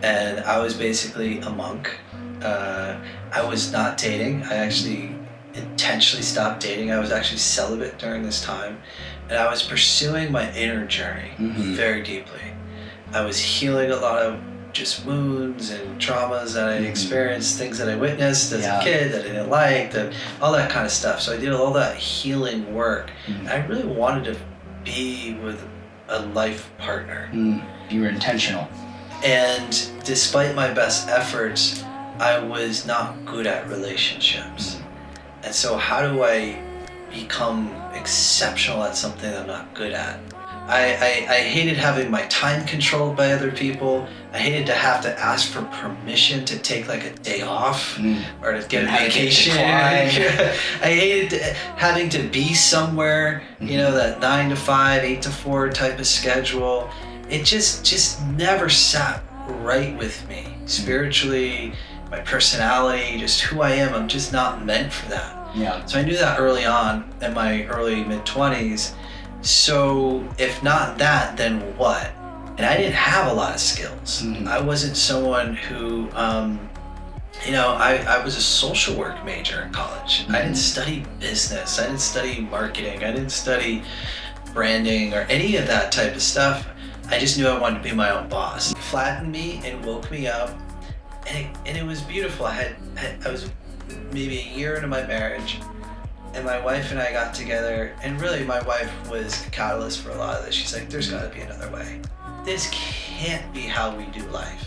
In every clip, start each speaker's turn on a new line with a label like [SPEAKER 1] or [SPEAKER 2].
[SPEAKER 1] and I was basically a monk. I was not dating. I actually intentionally stopped dating. I was actually celibate during this time, and I was pursuing my inner journey very deeply. I was healing a lot of just wounds and traumas that I experienced, things that I witnessed as a kid that I didn't like, all that kind of stuff. So I did all that healing work. And I really wanted to be with a life partner.
[SPEAKER 2] You were intentional.
[SPEAKER 1] And despite my best efforts, I was not good at relationships. And so how do I become exceptional at something that I'm not good at? I hated having my time controlled by other people. I hated to have to ask for permission to take like a day off or to get a vacation. I hated having to be somewhere, you know, that 9 to 5, 8 to 4 type of schedule. It just never sat right with me. Spiritually, my personality, just who I am, I'm just not meant for that.
[SPEAKER 2] Yeah.
[SPEAKER 1] So I knew that early on in my early mid-20s. So if not that, then what? And I didn't have a lot of skills. I wasn't someone who, you know, I was a social work major in college. I didn't study business. I didn't study marketing. I didn't study branding or any of that type of stuff. I just knew I wanted to be my own boss. It flattened me and woke me up, and it was beautiful. I was maybe a year into my marriage, and my wife and I got together, and really my wife was a catalyst for a lot of this. She's like, there's gotta be another way. This can't be how we do life.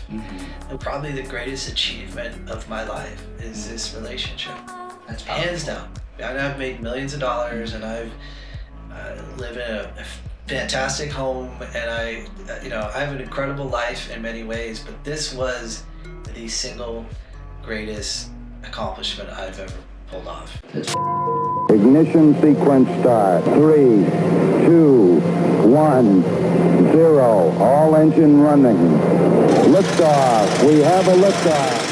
[SPEAKER 1] And probably the greatest achievement of my life is this relationship.
[SPEAKER 2] That's powerful.
[SPEAKER 1] Hands down. I've made millions of dollars, and I've live in a fantastic home, and I have an incredible life in many ways, but this was the single greatest accomplishment I've ever pulled off.
[SPEAKER 3] Ignition sequence start. 3, 2, 1, 0. All engine running. Liftoff. We have a liftoff.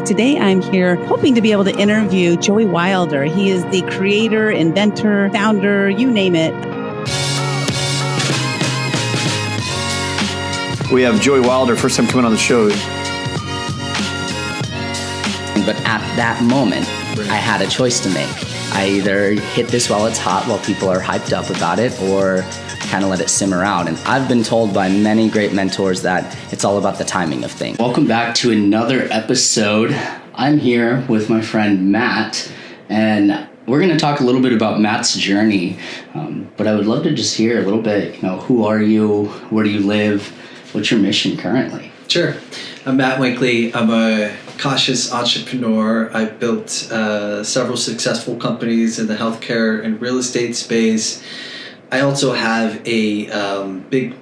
[SPEAKER 4] Today I'm here hoping to be able to interview Joey Wilder. He is the creator, inventor, founder, you name it.
[SPEAKER 5] We have Joey Wilder, first time coming on the show.
[SPEAKER 2] But at that moment, I had a choice to make. I either hit this while it's hot, while people are hyped up about it, or kind of let it simmer out. And I've been told by many great mentors that it's all about the timing of things. Welcome back to another episode. I'm here with my friend Matt, and we're going to talk a little bit about Matt's journey. But I would love to just hear a little bit, who are you? Where do you live? What's your mission currently?
[SPEAKER 1] Sure. I'm Matt Winkley. I'm a cautious entrepreneur. I've built several successful companies in the healthcare and real estate space. I also have a big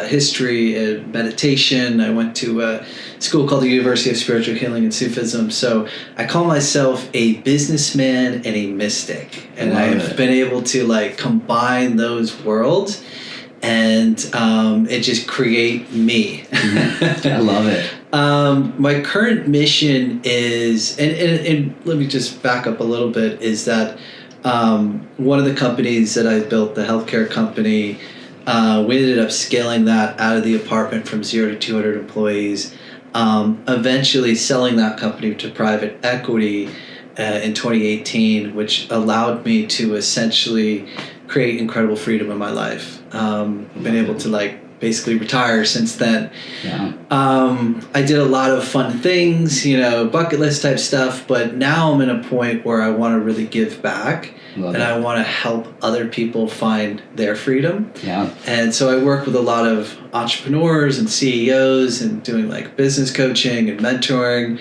[SPEAKER 1] history in meditation. I went to a school called the University of Spiritual Healing and Sufism. So I call myself a businessman and a mystic. And I've been able to combine those worlds and it just create me.
[SPEAKER 2] I love it.
[SPEAKER 1] My current mission is, and let me just back up a little bit, is that one of the companies that I built, the healthcare company, we ended up scaling that out of the apartment from 0 to 200 employees, eventually selling that company to private equity in 2018, which allowed me to essentially create incredible freedom in my life. Been able to basically retire since then.
[SPEAKER 2] Yeah.
[SPEAKER 1] I did a lot of fun things, bucket list type stuff, but now I'm in a point where I want to really give back. I want to help other people find their freedom.
[SPEAKER 2] Yeah.
[SPEAKER 1] And so I work with a lot of entrepreneurs and CEOs and doing business coaching and mentoring,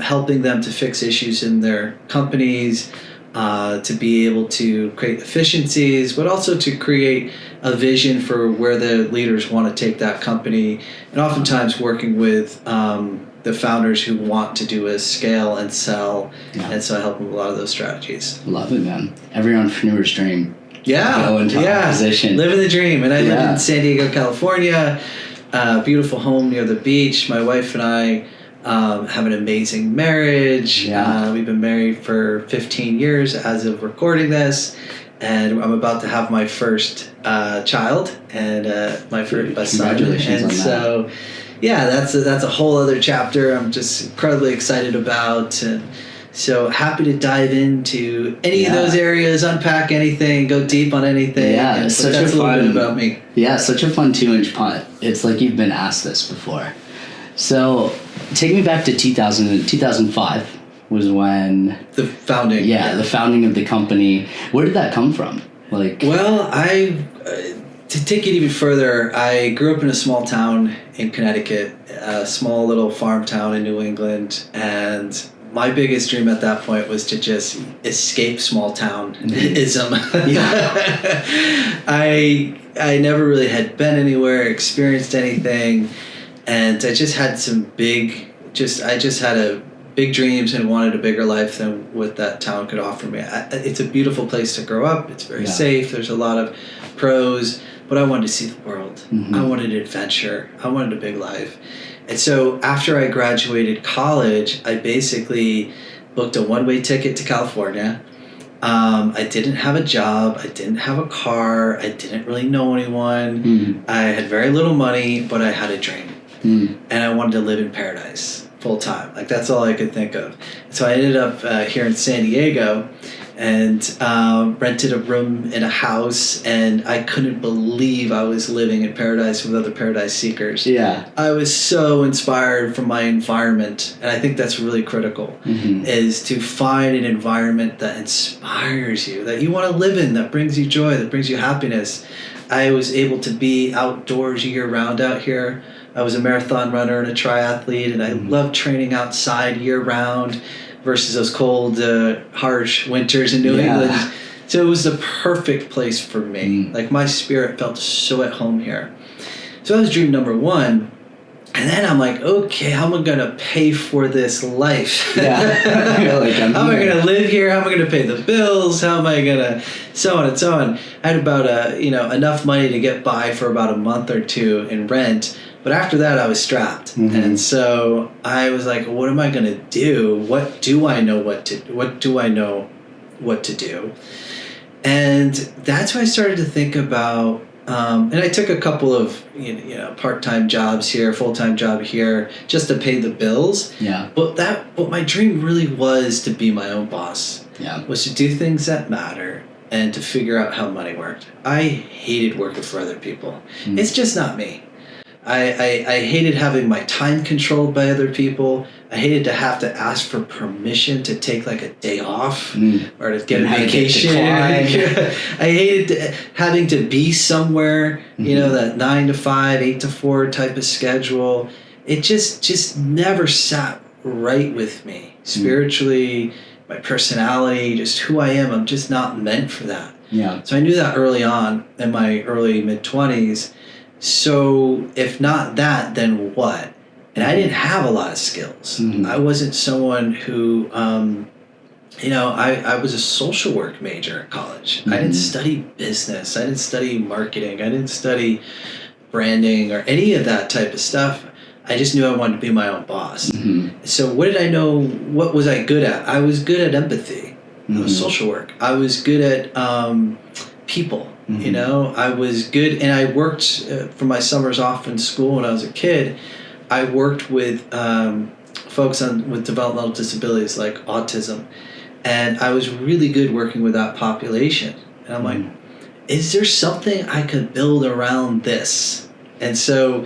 [SPEAKER 1] helping them to fix issues in their companies, to be able to create efficiencies, but also to create a vision for where the leaders want to take that company, and oftentimes working with the founders who want to do a scale and sell, and so I help them with a lot of those strategies.
[SPEAKER 2] Love it, man. Every entrepreneur's dream.
[SPEAKER 1] Yeah,
[SPEAKER 2] go into a position.
[SPEAKER 1] Living the dream. And I live in San Diego, California, beautiful home near the beach. My wife and I have an amazing marriage.
[SPEAKER 2] Yeah.
[SPEAKER 1] We've been married for 15 years as of recording this. and I'm about to have my first child and my first son.
[SPEAKER 2] Congratulations
[SPEAKER 1] And
[SPEAKER 2] on that.
[SPEAKER 1] so, yeah, that's a whole other chapter I'm just incredibly excited about. And so happy to dive into any of those areas, unpack anything, go deep on anything.
[SPEAKER 2] Yeah,
[SPEAKER 1] and
[SPEAKER 2] it's such
[SPEAKER 1] that's
[SPEAKER 2] a
[SPEAKER 1] a little
[SPEAKER 2] fun
[SPEAKER 1] bit about me.
[SPEAKER 2] Yeah, such a fun 2-inch punt. It's like you've been asked this before. So take me back to 2005 was when
[SPEAKER 1] The founding.
[SPEAKER 2] the founding of the company. Where did that come from? Like,
[SPEAKER 1] Well, to take it even further, I grew up in a small town in Connecticut, a small little farm town in New England, and my biggest dream at that point was to just escape small town-ism. I never really had been anywhere, experienced anything, and I just had I just had big dreams and wanted a bigger life than what that town could offer me. It's a beautiful place to grow up. It's very safe. There's a lot of pros, but I wanted to see the world. I wanted adventure. I wanted a big life. And so after I graduated college, I basically booked a one-way ticket to California. I didn't have a job. I didn't have a car. I didn't really know anyone. I had very little money, but I had a dream. And I wanted to live in paradise full time. Like, that's all I could think of. So I ended up here in San Diego and rented a room in a house, and I couldn't believe I was living in paradise with other paradise seekers.
[SPEAKER 2] Yeah.
[SPEAKER 1] I was so inspired from my environment, and I think that's really critical, is to find an environment that inspires you, that you want to live in, that brings you joy, that brings you happiness. I was able to be outdoors year-round out here. I was a marathon runner and a triathlete, and I loved training outside year-round versus those cold, harsh winters in New England. So it was the perfect place for me. Like, my spirit felt so at home here. So that was dream number one. And then I'm like, okay, how am I going to pay for this life?
[SPEAKER 2] Yeah.
[SPEAKER 1] How am I going to live here? How am I going to pay the bills? How am I going to, so on and so on. I had about enough money to get by for about a month or two in rent. But after that, I was strapped. And so I was like, what am I going to do? What do I know what to do? And that's when I started to think about, and I took a couple of part-time jobs here, full-time job here, just to pay the bills.
[SPEAKER 2] Yeah.
[SPEAKER 1] But my dream really was to be my own boss.
[SPEAKER 2] Yeah.
[SPEAKER 1] Was to do things that matter and to figure out how money worked. I hated working for other people. It's just not me. I hated having my time controlled by other people. I hated to have to ask for permission to take like a day off or to get a vacation. I hated having to be somewhere, that 9 to 5, 8 to 4 type of schedule. It just never sat right with me. Spiritually, my personality, just who I am, I'm just not meant for that.
[SPEAKER 2] Yeah.
[SPEAKER 1] So I knew that early on in my early mid-20s. So if not that, then what? And I didn't have a lot of skills. I wasn't someone who, I was a social work major at college. I didn't study business. I didn't study marketing. I didn't study branding or any of that type of stuff. I just knew I wanted to be my own boss. So what did I know? What was I good at? I was good at empathy. I was social work. I was good at people. I was good, and I worked for my summers off in school when I was a kid. I worked with folks with developmental disabilities like autism, and I was really good working with that population. And I'm like, is there something I could build around this? And so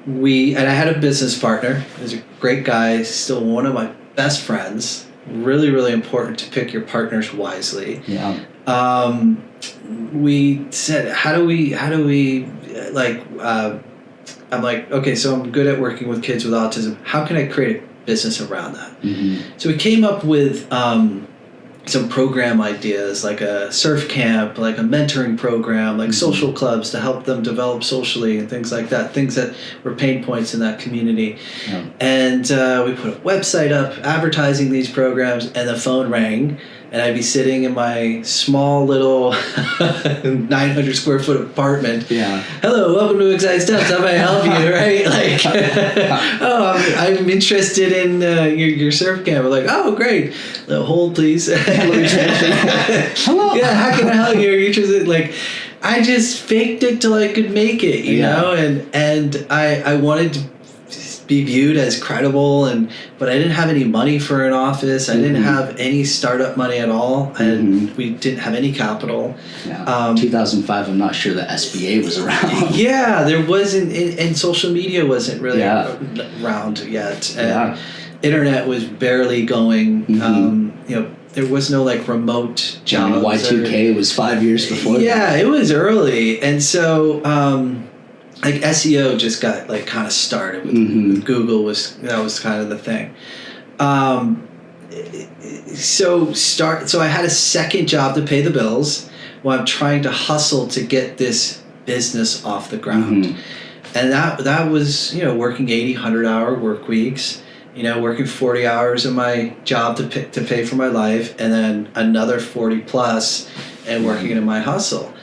[SPEAKER 1] and I had a business partner. He was a great guy, still one of my best friends. Really, really important to pick your partners wisely.
[SPEAKER 2] Yeah.
[SPEAKER 1] We said, how do we I'm like, okay, so I'm good at working with kids with autism. How can I create a business around that? So we came up with some program ideas, like a surf camp, like a mentoring program, like social clubs to help them develop socially and things like that, things that were pain points in that community. And we put a website up advertising these programs, and the phone rang. and I'd be sitting in my small little 900 square foot apartment.
[SPEAKER 2] Yeah.
[SPEAKER 1] Hello, welcome to Exciting Steps. How may I help you? Right? Like, oh, I'm interested in your surf camp. I'm like, oh, great. Hold, please.
[SPEAKER 2] Hello.
[SPEAKER 1] Yeah, how can I help you? Are you interested? Like, I just faked it till I could make it, you know, and I wanted to be viewed as credible, but I didn't have any money for an office. I didn't have any startup money at all, and we didn't have any capital.
[SPEAKER 2] Yeah. 2005, I'm not sure the SBA was around.
[SPEAKER 1] Yeah, there wasn't, and social media wasn't really around yet, and internet was barely going. You know, there was no like remote jobs.
[SPEAKER 2] Y2K was 5 years before.
[SPEAKER 1] Yeah, it was early, and so. Like SEO just got like kind of started with Google that was kind of the thing. So I had a second job to pay the bills while I'm trying to hustle to get this business off the ground. And that was, you know, working 80, 100-hour work weeks, you know, working 40 hours in my job to pay for my life, and then another 40 plus and working in my hustle.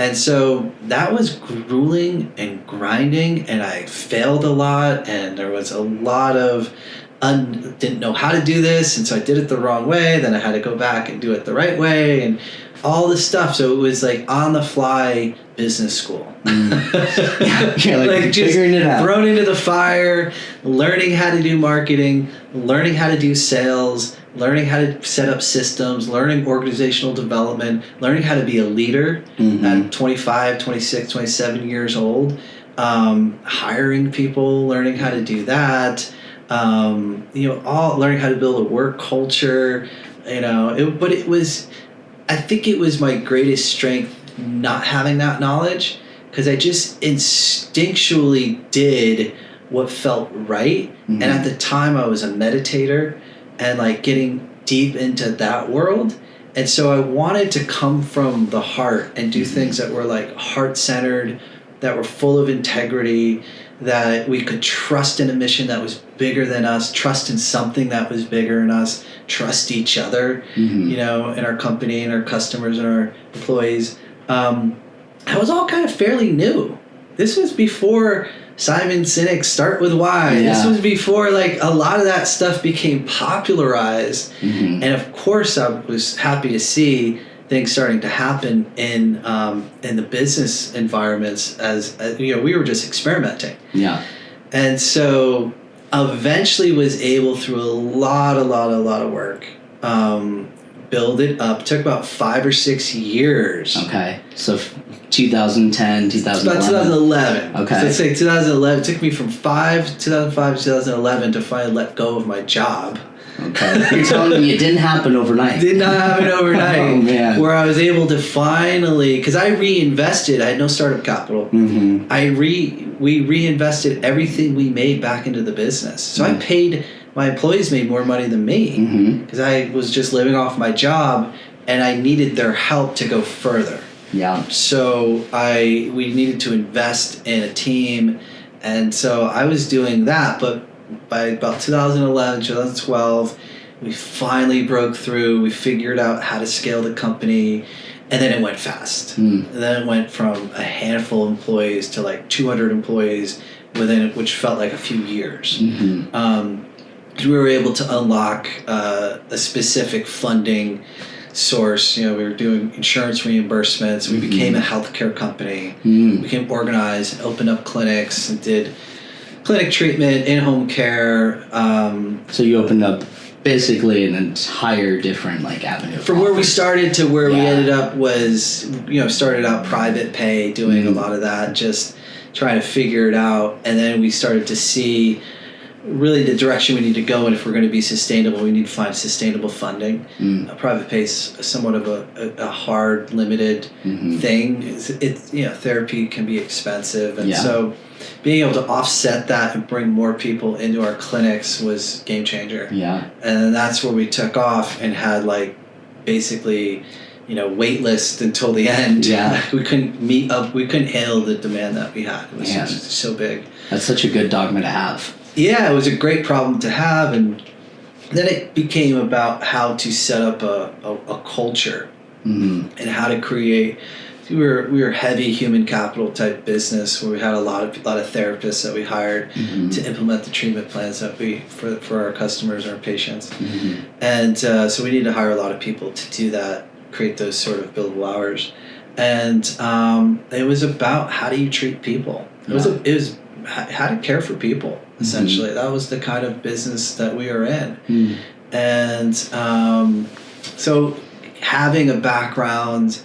[SPEAKER 1] And so that was grueling and grinding, and I failed a lot, and there was a lot of didn't know how to do this, and so I did it the wrong way. Then I had to go back and do it the right way, and all this stuff. So it was like on the fly business school.
[SPEAKER 2] Yeah,
[SPEAKER 1] like just
[SPEAKER 2] figuring it out.
[SPEAKER 1] Thrown into the fire, learning how to do marketing, learning how to do sales, learning how to set up systems, learning organizational development, learning how to be a leader at 25, 26, 27 years old, hiring people, learning how to do that, you know, all learning how to build a work culture, you know, I think it was my greatest strength not having that knowledge, because I just instinctually did what felt right. And at the time I was a meditator and like getting deep into that world. And so I wanted to come from the heart and do things that were like heart-centered, that were full of integrity, that we could trust in a mission that was bigger than us, trust in something that was bigger than us, trust each other, you know, in our company and our customers and our employees. That was all kind of fairly new. This was before Simon Sinek's Start With Why.
[SPEAKER 2] Yeah.
[SPEAKER 1] This was before like a lot of that stuff became popularized. And of course I was happy to see things starting to happen in the business environments as you know, we were just experimenting.
[SPEAKER 2] Yeah.
[SPEAKER 1] And so eventually was able through a lot of work, build it up. It took about 5 or 6 years.
[SPEAKER 2] Okay. So 2010, 2011.
[SPEAKER 1] About 2011.
[SPEAKER 2] Okay.
[SPEAKER 1] So let's say 2011. It took me from 2005 to 2011 to finally let go of my job.
[SPEAKER 2] Okay. You're telling me it didn't happen overnight.
[SPEAKER 1] Did not happen overnight.
[SPEAKER 2] Oh, man.
[SPEAKER 1] Where I was able to finally, because I reinvested. I had no startup capital. We reinvested everything we made back into the business. So I paid, my employees made more money than me because I was just living off my job, and I needed their help to go further.
[SPEAKER 2] Yeah.
[SPEAKER 1] So we needed to invest in a team, and so I was doing that. But by about 2011, 2012, we finally broke through. We figured out how to scale the company, and then it went fast. And then it went from a handful of employees to like 200 employees within it, which felt like a few years. We were able to unlock a specific funding source. You know, we were doing insurance reimbursements. We became a healthcare company. We became organized, opened up clinics, and did clinic treatment, in-home care.
[SPEAKER 2] So you opened up basically an entire different like avenue.
[SPEAKER 1] From where we started to where we ended up was, you know, started out private pay, doing a lot of that, just trying to figure it out. And then we started to see really the direction we need to go, and if we're going to be sustainable, we need to find sustainable funding. Private pay is somewhat of a hard, limited thing. It's you know, therapy can be expensive, and so being able to offset that and bring more people into our clinics was game changer. Yeah, and that's where we took off and had like basically, you know, wait list until the end. Yeah, we couldn't meet up. We couldn't handle the demand that we had. It was just so big.
[SPEAKER 2] That's such a good dogma to have.
[SPEAKER 1] Yeah, it was a great problem to have, and then it became about how to set up a culture and how to create. We were heavy human capital type business where we had a lot of therapists that we hired to implement the treatment plans that we for our customers, our patients, and so we needed to hire a lot of people to do that, create those sort of billable hours, and it was about how do you treat people. It was how to care for people essentially. That was the kind of business that we are in, and so having a background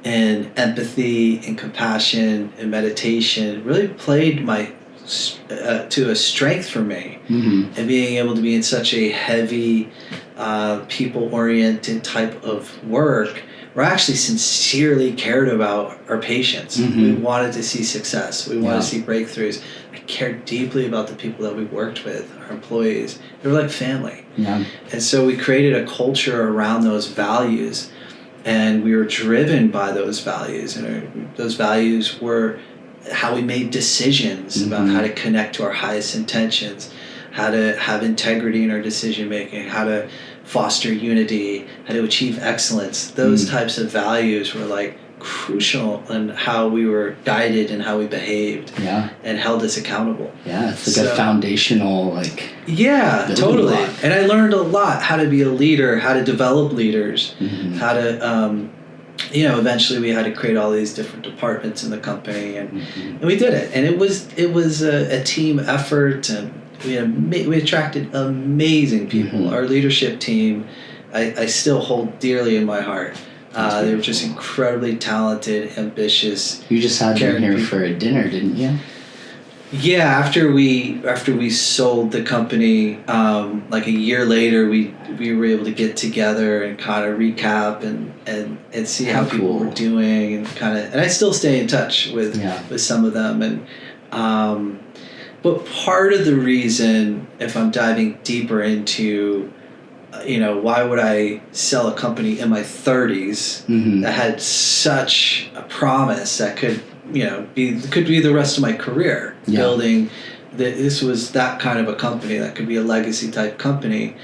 [SPEAKER 1] and empathy and compassion and meditation really played to a strength for me, and being able to be in such a heavy people-oriented type of work where I actually sincerely cared about our patients. We wanted to see success. We wanted to see breakthroughs. I cared deeply about the people that we worked with, our employees. They were like family. And so we created a culture around those values. And we were driven by those values, and those values were how we made decisions about how to connect to our highest intentions, how to have integrity in our decision making, how to foster unity, how to achieve excellence. Those types of values were like crucial in how we were guided and how we behaved, and held us accountable.
[SPEAKER 2] It's like a foundational
[SPEAKER 1] totally block. And I learned a lot how to be a leader, how to develop leaders, how to eventually we had to create all these different departments in the company, and we did it, and it was a team effort, and we attracted amazing people. Our leadership team I still hold dearly in my heart. They were just incredibly talented, ambitious.
[SPEAKER 2] You just had them here for a dinner, didn't you?
[SPEAKER 1] Yeah, after we sold the company, like a year later, we were able to get together and kind of recap and see how people were doing, and I still stay in touch with some of them, and but part of the reason, if I'm diving deeper into why would I sell a company in my 30s that had such a promise that could be the rest of my career, building this was that kind of a company that could be a legacy type company,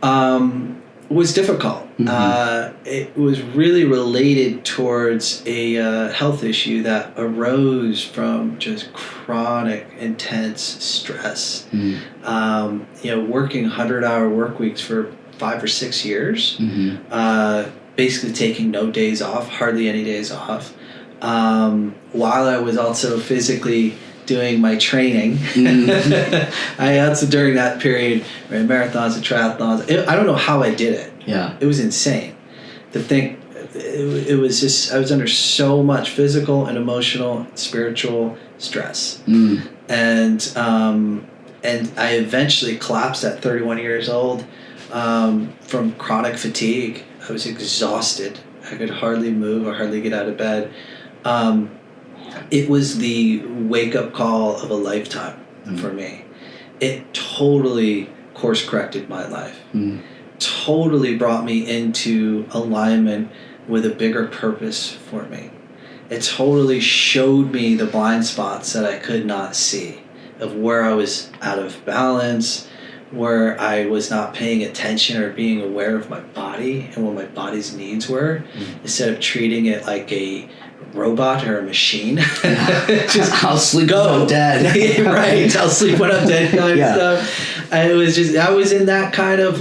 [SPEAKER 1] was difficult. It was really related towards a health issue that arose from just chronic, intense stress. Working 100-hour work weeks for 5 or 6 years, basically taking no days off, hardly any days off, while I was also physically doing my training. I also, during that period, ran marathons and triathlons. I don't know how I did it. It was insane to think. It was just, I was under so much physical and emotional, spiritual stress, and I eventually collapsed at 31 years old from chronic fatigue. I was exhausted. I could hardly move or hardly get out of bed. It was the wake-up call of a lifetime for me. It totally course-corrected my life. Totally brought me into alignment with a bigger purpose for me. It totally showed me the blind spots that I could not see, of where I was out of balance, where I was not paying attention or being aware of my body and what my body's needs were, instead of treating it like a robot or a machine. Just
[SPEAKER 2] I'll sleep when I'm dead.
[SPEAKER 1] Right, I'll sleep when I'm dead kind of stuff. And it was just, I was in that kind of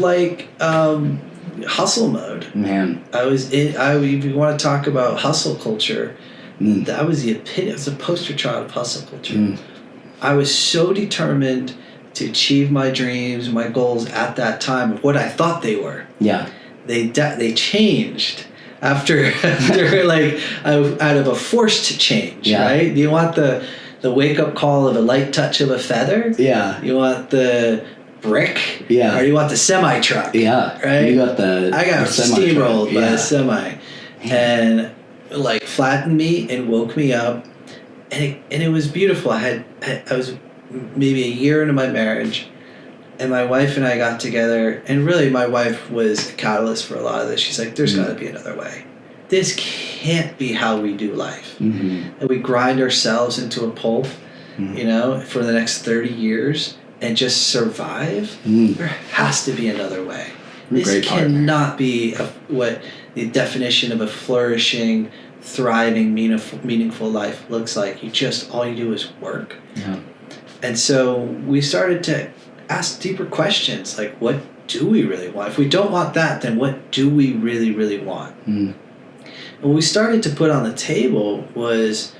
[SPEAKER 1] hustle mode. Man. If you want to talk about hustle culture, that was the epitome. It was a poster child of hustle culture. I was so determined to achieve my dreams, my goals at that time of what I thought they were. They changed after out of a forced change, right? Do you want the wake up call of a light touch of a feather? You want the brick? Or do you want the semi truck? Right?
[SPEAKER 2] You got
[SPEAKER 1] I got steamrolled by a semi, and flattened me and woke me up, and it was beautiful. I was maybe a year into my marriage, and my wife and I got together, and really my wife was a catalyst for a lot of this. She's like, there's got to be another way. This can't be how we do life. And we grind ourselves into a pulp, for the next 30 years. and just survive, there has to be another way. This cannot be what the definition of a flourishing, thriving, meaningful life looks like. All you do is work.
[SPEAKER 2] Yeah.
[SPEAKER 1] And so we started to ask deeper questions, like, what do we really want? If we don't want that, then what do we really, really want? And what we started to put on the table was,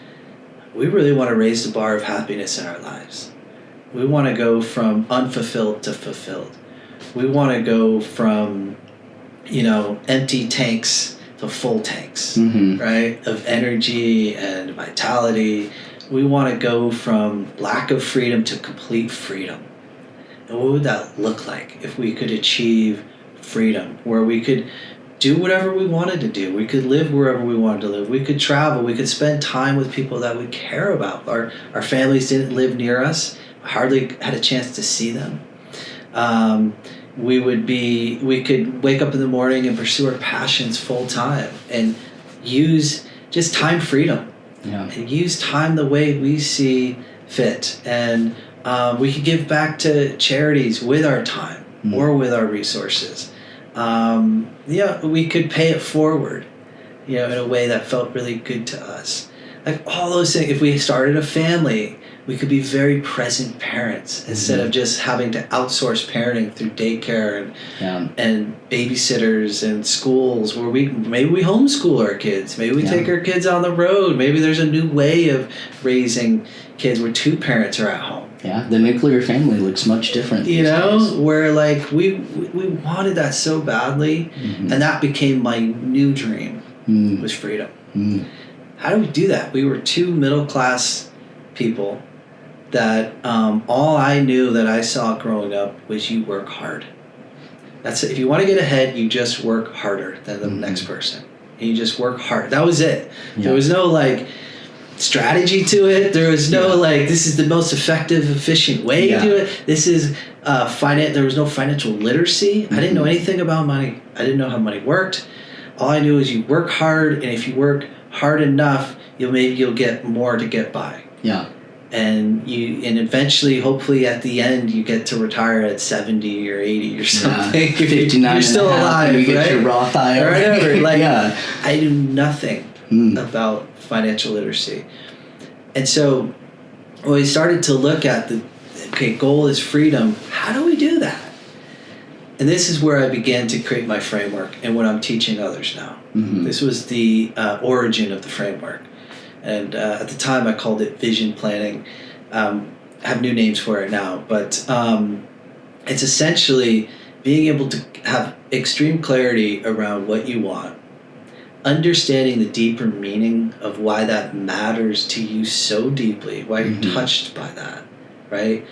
[SPEAKER 1] we really want to raise the bar of happiness in our lives. We want to go from unfulfilled to fulfilled. We want to go from, empty tanks to full tanks, right? Of energy and vitality. We want to go from lack of freedom to complete freedom. And what would that look like if we could achieve freedom, where we could do whatever we wanted to do? We could live wherever we wanted to live. We could travel. We could spend time with people that we care about. Our families didn't live near us. Hardly had a chance to see them. We could wake up in the morning and pursue our passions full time and use just time freedom.
[SPEAKER 2] Yeah.
[SPEAKER 1] And use time the way we see fit. And we could give back to charities with our time or with our resources. We could pay it forward, in a way that felt really good to us. Like all those things. If we started a family, we could be very present parents instead of just having to outsource parenting through daycare and babysitters and schools, where maybe we homeschool our kids. Maybe we take our kids on the road. Maybe there's a new way of raising kids where two parents are at home.
[SPEAKER 2] Yeah, the nuclear family looks much different.
[SPEAKER 1] Where like we wanted that so badly, and that became my new dream was freedom. How do we do that? We were two middle class people that all I knew that I saw growing up was you work hard. That's it. If you want to get ahead, you just work harder than the next person. And you just work hard. That was it. Yeah. There was no like strategy to it. There was no like, this is the most effective, efficient way to do it. This is there was no financial literacy. I didn't know anything about money. I didn't know how money worked. All I knew is you work hard, and if you work hard enough, you'll get more to get by.
[SPEAKER 2] Yeah.
[SPEAKER 1] And eventually, hopefully at the end, you get to retire at 70 or 80 or something.
[SPEAKER 2] 59
[SPEAKER 1] you're still alive,
[SPEAKER 2] and you
[SPEAKER 1] right?
[SPEAKER 2] get your Roth IRA.
[SPEAKER 1] Or whatever. Like, I knew nothing about financial literacy. And so when we started to look at goal is freedom, how do we do that? And this is where I began to create my framework and what I'm teaching others now. This was the origin of the framework. And at the time, I called it vision planning. I have new names for it now, but it's essentially being able to have extreme clarity around what you want, understanding the deeper meaning of why that matters to you so deeply, why you're touched by that, right?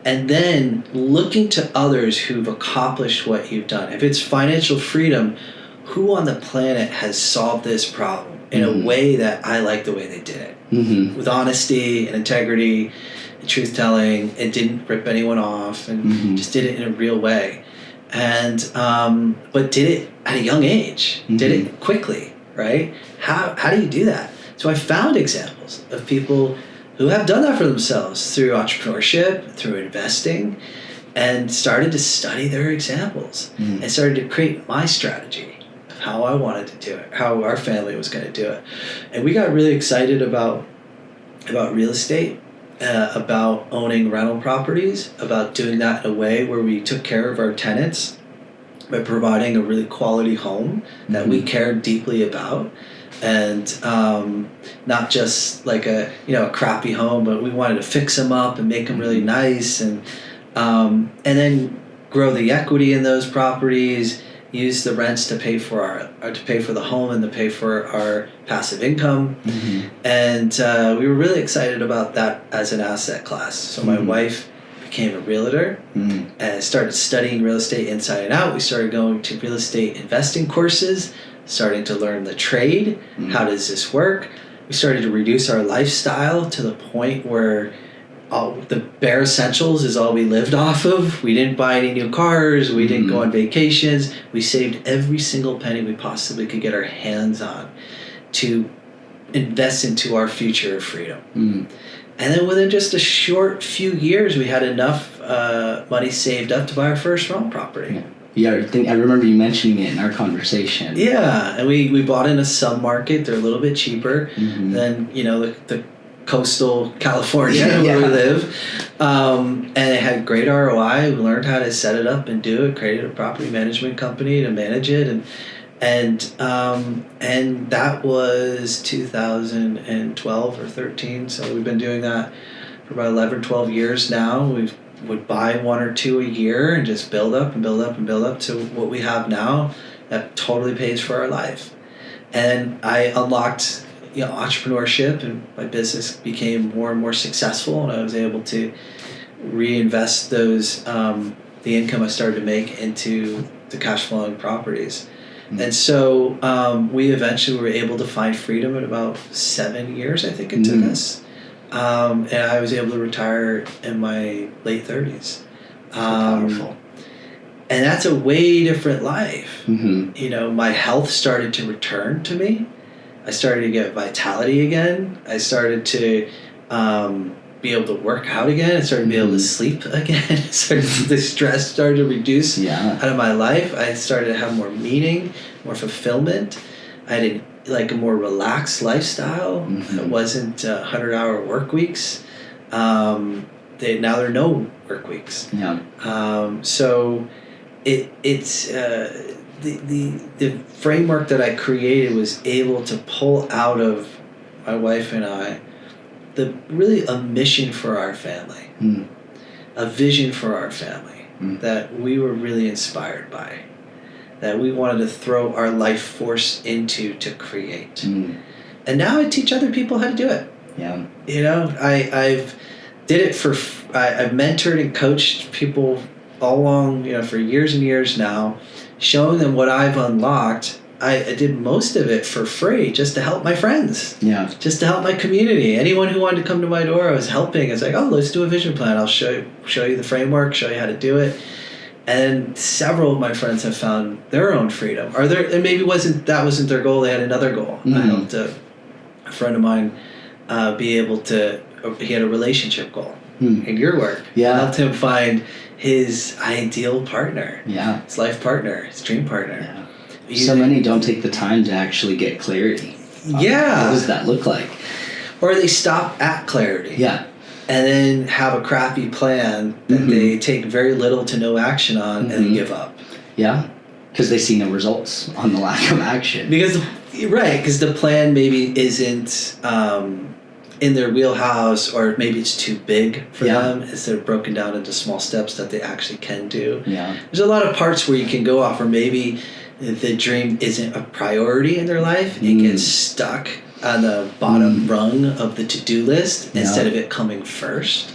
[SPEAKER 1] And then looking to others who've accomplished what you've done. If it's financial freedom, who on the planet has solved this problem in a way that I like the way they did it, with honesty and integrity and truth-telling, and didn't rip anyone off, and just did it in a real way, and but did it at a young age, did it quickly, right? How do you do that? So I found examples of people who have done that for themselves through entrepreneurship, through investing, and started to study their examples and started to create my strategy. How I wanted to do it, how our family was going to do it. And we got really excited about real estate, about owning rental properties, about doing that in a way where we took care of our tenants by providing a really quality home that we cared deeply about. And not just like a crappy home, but we wanted to fix them up and make them really nice, and then grow the equity in those properties, use the rents to pay for the home and to pay for our passive income. And we were really excited about that as an asset class. So my wife became a realtor and started studying real estate inside and out. We started going to real estate investing courses, starting to learn the trade. How does this work? We started to reduce our lifestyle to the point where the bare essentials is all we lived off of. We didn't buy any new cars. We didn't go on vacations. We saved every single penny we possibly could get our hands on to invest into our future of freedom. And then within just a short few years, we had enough money saved up to buy our first rental property.
[SPEAKER 2] Yeah, I remember you mentioning it in our conversation.
[SPEAKER 1] Yeah, and we bought in a sub-market. They're a little bit cheaper than, the coastal California where we live. And it had great ROI. We learned how to set it up and do it, created a property management company to manage it. And that was 2012 or 13. So we've been doing that for about 11, 12 years now. We would buy one or two a year and just build up and build up and build up to what we have now that totally pays for our life. And I unlocked entrepreneurship, and my business became more and more successful, and I was able to reinvest those the income I started to make into the cash flowing properties. And so we eventually were able to find freedom in about 7 years, I think it took us. And I was able to retire in my late 30s.
[SPEAKER 2] Powerful.
[SPEAKER 1] And that's a way different life. My health started to return to me. I started to get vitality again. I started to be able to work out again. I started to be able to sleep again. The stress started to reduce out of my life. I started to have more meaning, more fulfillment. I had a more relaxed lifestyle. It wasn't 100-hour work weeks. Now there are no work weeks. So it's the framework that I created was able to pull out of my wife and I a mission for our family, a vision for our family that we were really inspired by, that we wanted to throw our life force into to create. And now I teach other people how to do it. I've did it I've mentored and coached people all along, for years and years now, showing them what I've unlocked. I did most of it for free just to help my friends. Just to help my community. Anyone who wanted to come to my door, I was helping. I was like, let's do a vision plan. I'll show you the framework, show you how to do it. And several of my friends have found their own freedom. And maybe that wasn't their goal, they had another goal. I helped a friend of mine be able to, he had a relationship goal in your work. I helped him find his ideal partner, his life partner, his dream partner.
[SPEAKER 2] So many don't take the time to actually get clarity. What does that look like?
[SPEAKER 1] Or they stop at clarity. And then have a crappy plan that they take very little to no action on and then give up.
[SPEAKER 2] Because they see no results on the lack of action.
[SPEAKER 1] Because the plan maybe isn't in their wheelhouse, or maybe it's too big for them instead of broken down into small steps that they actually can do. There's a lot of parts where you can go off, or maybe the dream isn't a priority in their life. It gets stuck on the bottom rung of the to-do list instead of it coming first.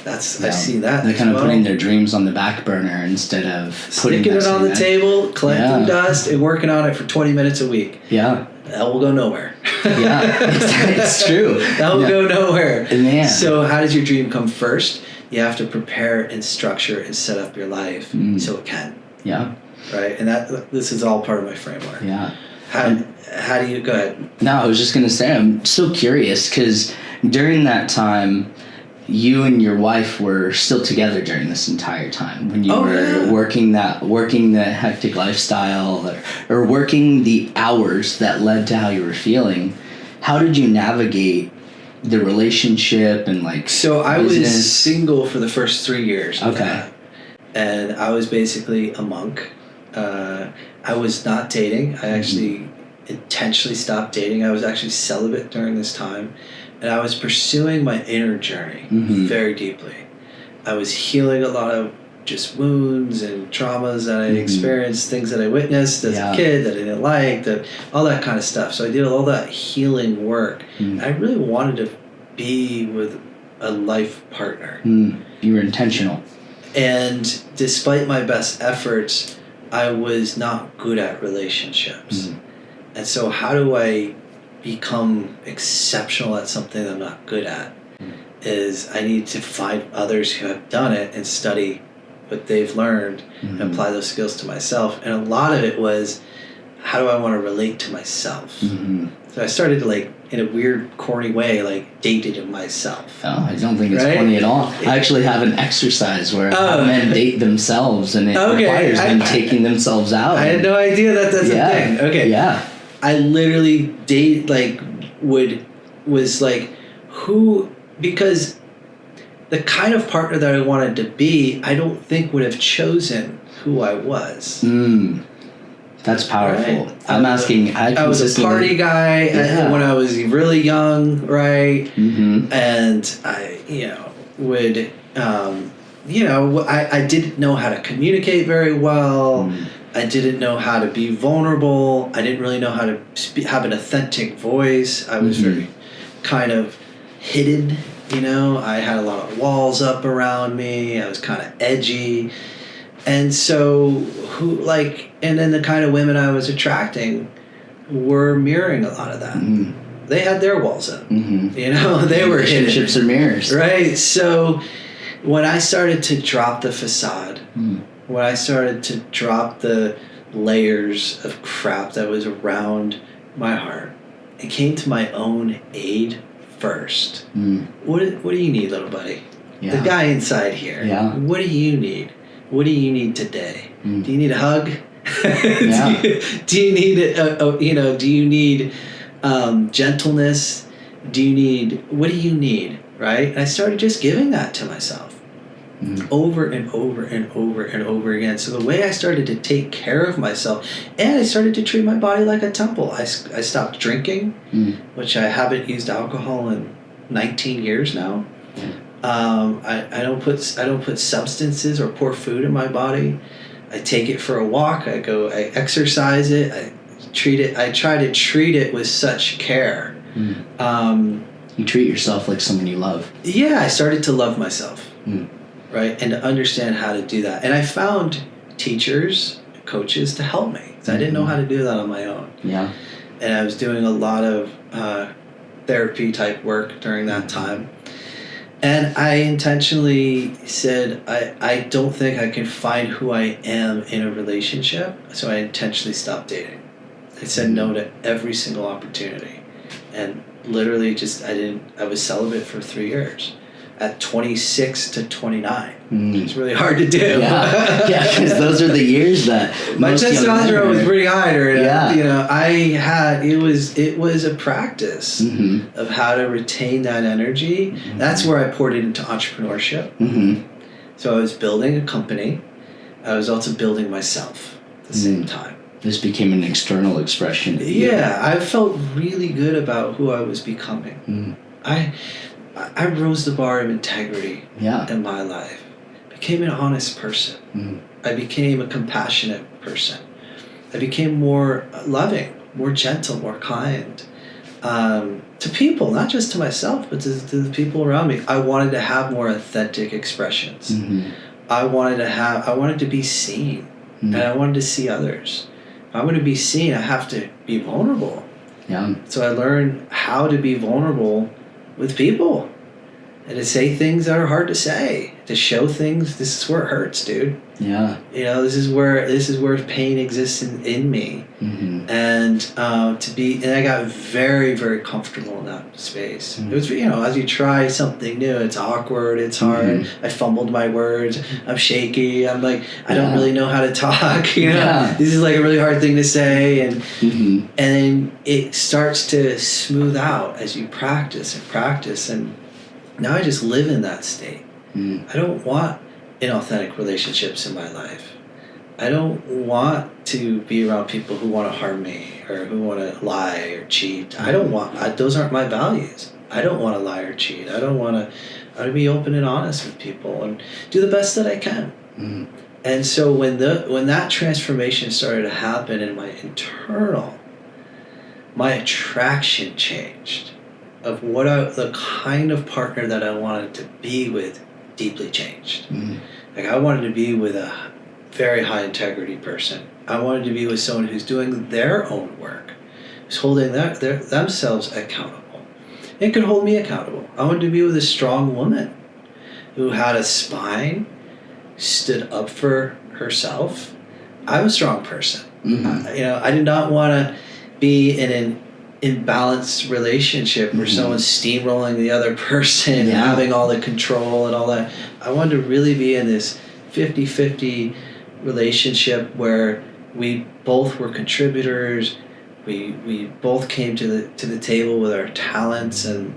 [SPEAKER 1] I've seen that.
[SPEAKER 2] They're kind of putting their dreams on the back burner instead of
[SPEAKER 1] sticking it on the table, collecting dust, and working on it for 20 minutes a week. That will go nowhere.
[SPEAKER 2] It's true.
[SPEAKER 1] That will go nowhere.
[SPEAKER 2] Man.
[SPEAKER 1] So how does your dream come first? You have to prepare and structure and set up your life so it can. Right? And this is all part of my framework. How do you, go ahead.
[SPEAKER 2] No, I was just going to say, I'm so curious because during that time, you and your wife were still together during this entire time when you were working the hectic lifestyle or working the hours that led to how you were feeling. How did you navigate the relationship and
[SPEAKER 1] So I
[SPEAKER 2] business?
[SPEAKER 1] was single for the first 3 years. And I was basically a monk. I was not dating. I actually intentionally stopped dating. I was actually celibate during this time. And I was pursuing my inner journey very deeply. I was healing a lot of just wounds and traumas that I experienced, things that I witnessed as a kid that I didn't like, all that kind of stuff. So I did all that healing work. I really wanted to be with a life partner.
[SPEAKER 2] You were intentional.
[SPEAKER 1] And despite my best efforts, I was not good at relationships. And so how do I become exceptional at something I'm not good at? Is I need to find others who have done it and study what they've learned and apply those skills to myself. And a lot of it was, how do I want to relate to myself? So I started to in a weird, corny way, like dated myself.
[SPEAKER 2] Oh, I don't think it's
[SPEAKER 1] Right?
[SPEAKER 2] funny at all. I actually have an exercise where men date themselves, and it requires them taking themselves out.
[SPEAKER 1] I had no idea that that's a thing. Okay.
[SPEAKER 2] Yeah.
[SPEAKER 1] I literally was like, who, because the kind of partner that I wanted to be, I don't think would have chosen who I was.
[SPEAKER 2] That's powerful.
[SPEAKER 1] Right?
[SPEAKER 2] I'm asking.
[SPEAKER 1] I was a party guy when I was really young, right?
[SPEAKER 2] Mm-hmm.
[SPEAKER 1] And I, would, I didn't know how to communicate very well. I didn't know how to be vulnerable. I didn't really know how to have an authentic voice. I was very kind of hidden, I had a lot of walls up around me. I was kind of edgy. And so and then the kind of women I was attracting were mirroring a lot of that. They had their walls up, they were hidden.
[SPEAKER 2] Relationships are mirrors.
[SPEAKER 1] Right. So when I started to drop the facade, when I started to drop the layers of crap that was around my heart, it came to my own aid first. What do you need, little buddy?
[SPEAKER 2] Yeah.
[SPEAKER 1] The guy inside here.
[SPEAKER 2] Yeah.
[SPEAKER 1] What do you need? What do you need today? Do you need a hug?
[SPEAKER 2] Yeah.
[SPEAKER 1] do you need gentleness? What do you need? Right? And I started just giving that to myself over and over and over and over again. So the way I started to take care of myself, and I started to treat my body like a temple. I stopped drinking, which I haven't used alcohol in 19 years now. I don't put substances or pour food in my body. I take it for a walk. I exercise it. I try to treat it with such care.
[SPEAKER 2] You treat yourself like someone you love.
[SPEAKER 1] Yeah, I started to love myself, right, and to understand how to do that. And I found teachers, coaches to help me. So I didn't know how to do that on my own.
[SPEAKER 2] Yeah.
[SPEAKER 1] And I was doing a lot of therapy type work during that time. And I intentionally said, I don't think I can find who I am in a relationship, so I intentionally stopped dating. I said no to every single opportunity. And literally I was celibate for 3 years. At 26 to 29. It's really hard to do.
[SPEAKER 2] Yeah, because those are the years that
[SPEAKER 1] my testosterone was pretty high during
[SPEAKER 2] it.
[SPEAKER 1] It was a practice of how to retain that energy. That's where I poured it into entrepreneurship. So I was building a company. I was also building myself at the same time.
[SPEAKER 2] This became an external expression.
[SPEAKER 1] Yeah, I felt really good about who I was becoming. I rose the bar of integrity in my life. Became an honest person. I became a compassionate person. I became more loving, more gentle, more kind to people, not just to myself, but to the people around me. I wanted to have more authentic expressions. I wanted to be seen, and I wanted to see others. If I want to be seen, I have to be vulnerable.
[SPEAKER 2] Yeah.
[SPEAKER 1] So I learned how to be vulnerable with people and to say things that are hard to say, to show things. This is where it hurts, dude.
[SPEAKER 2] Yeah.
[SPEAKER 1] This is where pain exists in me. And I got very, very comfortable in that space. It was, as you try something new, it's awkward, it's hard. I fumbled my words. I'm shaky. I'm like, I don't really know how to talk. This is like a really hard thing to say, and then it starts to smooth out as you practice, and now I just live in that state. I don't want inauthentic relationships in my life. I don't want to be around people who want to harm me or who want to lie or cheat. Those aren't my values. I don't want to lie or cheat. I want to be open and honest with people and do the best that I can. And so when that transformation started to happen in my internal, my attraction changed of the kind of partner that I wanted to be with deeply changed. Like I wanted to be with a very high integrity person. I wanted to be with someone who's doing their own work, who's holding themselves accountable. It could hold me accountable. I wanted to be with a strong woman who had a spine, stood up for herself. I'm a strong person. I did not want to be in an imbalanced relationship where someone's steamrolling the other person, having all the control and all that. I wanted to really be in this 50-50 relationship where we both were contributors. We both came to the table with our talents and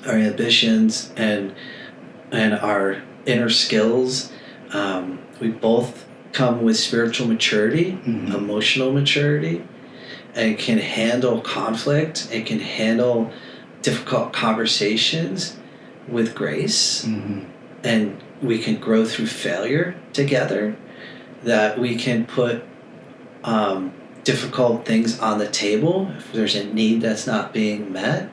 [SPEAKER 1] our ambitions and our inner skills. We both come with spiritual maturity, emotional maturity, and can handle conflict and can handle difficult conversations with grace. And we can grow through failure together, that we can put difficult things on the table if there's a need that's not being met.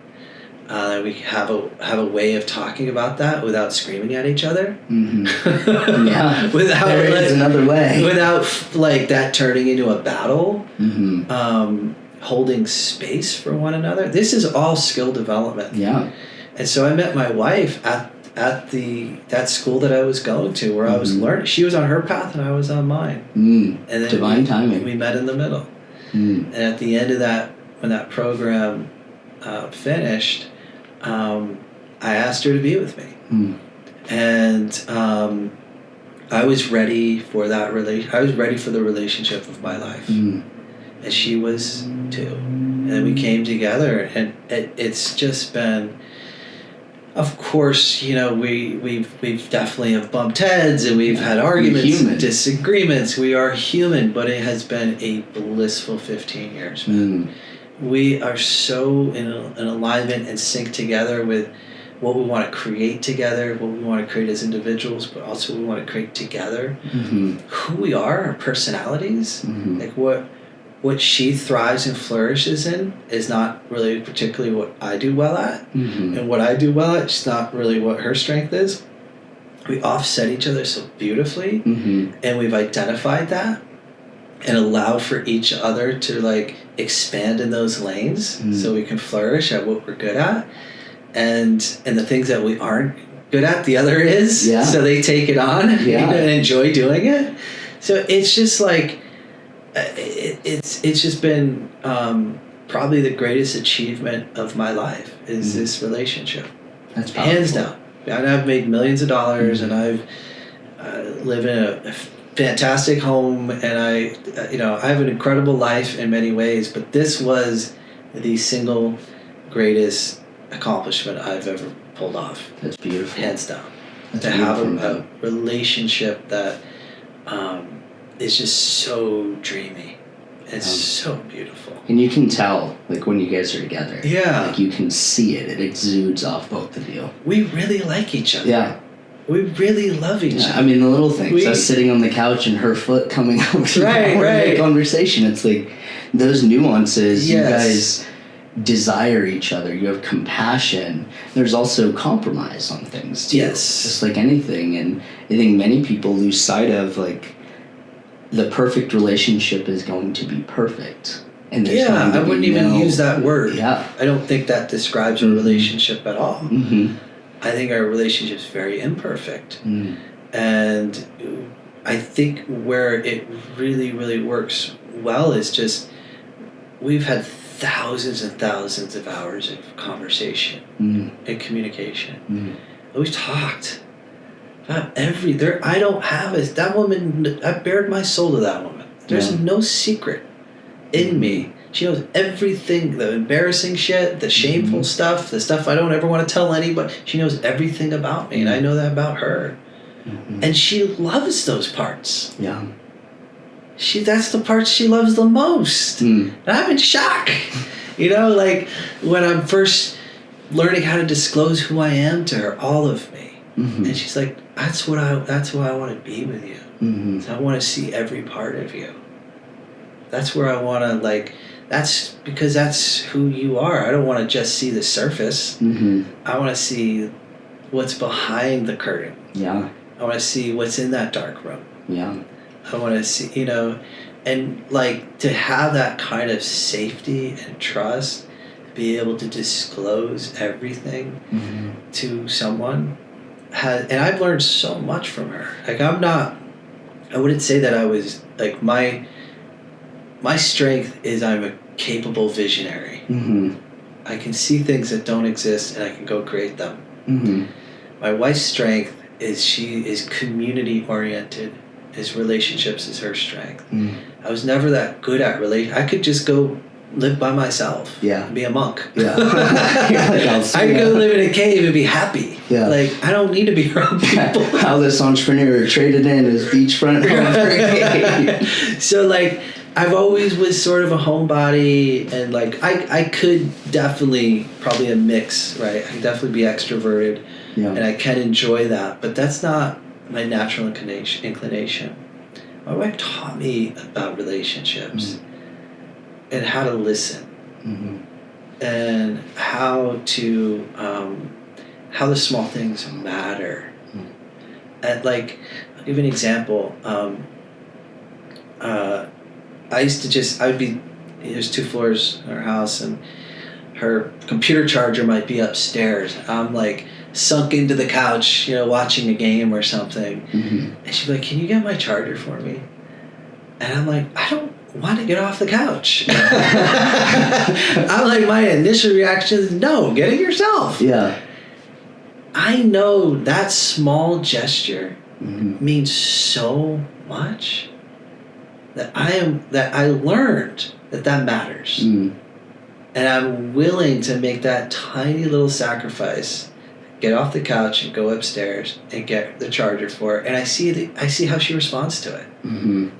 [SPEAKER 1] We have a way of talking about that without screaming at each other.
[SPEAKER 2] Yeah,
[SPEAKER 1] without
[SPEAKER 2] there is another way.
[SPEAKER 1] Without like that turning into a battle. Holding space for one another. This is all skill development.
[SPEAKER 2] Yeah.
[SPEAKER 1] And so I met my wife at that school that I was going to, where I was learning. She was on her path and I was on mine. And then
[SPEAKER 2] divine timing.
[SPEAKER 1] We met in the middle. And at the end of that, when that program finished, I asked her to be with me. And I was ready for that I was ready for the relationship of my life. And she was too. And we came together, and it's just been, of course, you know, we've definitely have bumped heads and we've had arguments and disagreements. We are human, but it has been a blissful 15 years, man. We are so in alignment and sync together with what we want to create together, what we want to create as individuals, but also what we want to create together. Who we are, our personalities, like what she thrives and flourishes in is not really particularly what I do well at. And what I do well at is not really what her strength is. We offset each other so beautifully, and we've identified that and allowed for each other to like expand in those lanes so we can flourish at what we're good at. And the things that we aren't good at, the other is. So they take it on and enjoy doing it. So it's just like, it's just been probably the greatest achievement of my life is this relationship.
[SPEAKER 2] That's powerful.
[SPEAKER 1] Hands down. And I've made millions of dollars, and I've live in a fantastic home, and I have an incredible life in many ways. But this was the single greatest accomplishment I've ever pulled off.
[SPEAKER 2] That's beautiful.
[SPEAKER 1] Hands down.
[SPEAKER 2] That's
[SPEAKER 1] to have
[SPEAKER 2] beautiful,
[SPEAKER 1] a relationship that is just so dreamy. It's so beautiful.
[SPEAKER 2] And you can tell, like, when you guys are together.
[SPEAKER 1] Yeah.
[SPEAKER 2] Like, you can see it. It exudes off both of you.
[SPEAKER 1] We really like each other.
[SPEAKER 2] Yeah.
[SPEAKER 1] We really love each other.
[SPEAKER 2] I mean, the little things. I was sitting on the couch and her foot coming out with
[SPEAKER 1] right.
[SPEAKER 2] conversation. It's like those nuances. You guys desire each other. You have compassion. There's also compromise on things, too.
[SPEAKER 1] Yes.
[SPEAKER 2] Just like anything. And I think many people lose sight of, like, the perfect relationship is going to be perfect. And
[SPEAKER 1] I wouldn't even use that word.
[SPEAKER 2] Yeah.
[SPEAKER 1] I don't think that describes a relationship at all. I think our relationship is very imperfect. And I think where it really, really works well is just we've had thousands and thousands of hours of conversation and communication. We've talked about I don't have that woman. I bared my soul to that woman. There's no secret in me. She knows everything, the embarrassing shit, the shameful stuff, the stuff I don't ever want to tell anybody. She knows everything about me, and I know that about her. And she loves those parts.
[SPEAKER 2] Yeah.
[SPEAKER 1] That's the parts she loves the most. And I'm in shock. Like when I'm first learning how to disclose who I am to her, all of me. And she's like, that's why I want to be with you. So I want to see every part of you. That's where I want to, that's because that's who you are. I don't want to just see the surface. I want to see what's behind the curtain.
[SPEAKER 2] Yeah.
[SPEAKER 1] I want to see what's in that dark room.
[SPEAKER 2] Yeah.
[SPEAKER 1] I want to see, and to have that kind of safety and trust, be able to disclose everything to someone, and I've learned so much from her. I wouldn't say that I was, my strength is I'm a capable visionary. I can see things that don't exist and I can go create them.
[SPEAKER 2] Mm-hmm.
[SPEAKER 1] My wife's strength is she is community oriented. His relationships is her strength.
[SPEAKER 2] Mm.
[SPEAKER 1] I was never that good at I could just go live by myself.
[SPEAKER 2] Yeah.
[SPEAKER 1] And be a monk.
[SPEAKER 2] Yeah.
[SPEAKER 1] I could go live in a cave and be happy.
[SPEAKER 2] Yeah.
[SPEAKER 1] Like, I don't need to be around people.
[SPEAKER 2] How this entrepreneur traded in his beachfront home.
[SPEAKER 1] So, like, I've always was sort of a homebody, and, like, I could definitely, probably a mix, right? I could definitely be extroverted, and I can enjoy that, but that's not my natural inclination. My wife taught me about relationships and how to listen and how to how the small things matter. And, like, I'll give you an example. There's 2 floors in our house, and her computer charger might be upstairs. I'm, like, sunk into the couch, watching a game or something. And she'd be like, "Can you get my charger for me?" And I'm like, "I don't want to get off the couch." I'm like, my initial reaction is, "No, get it yourself."
[SPEAKER 2] Yeah.
[SPEAKER 1] I know that small gesture means so much that I learned that matters. And I'm willing to make that tiny little sacrifice, get off the couch and go upstairs and get the charger for her. And I see how she responds to it.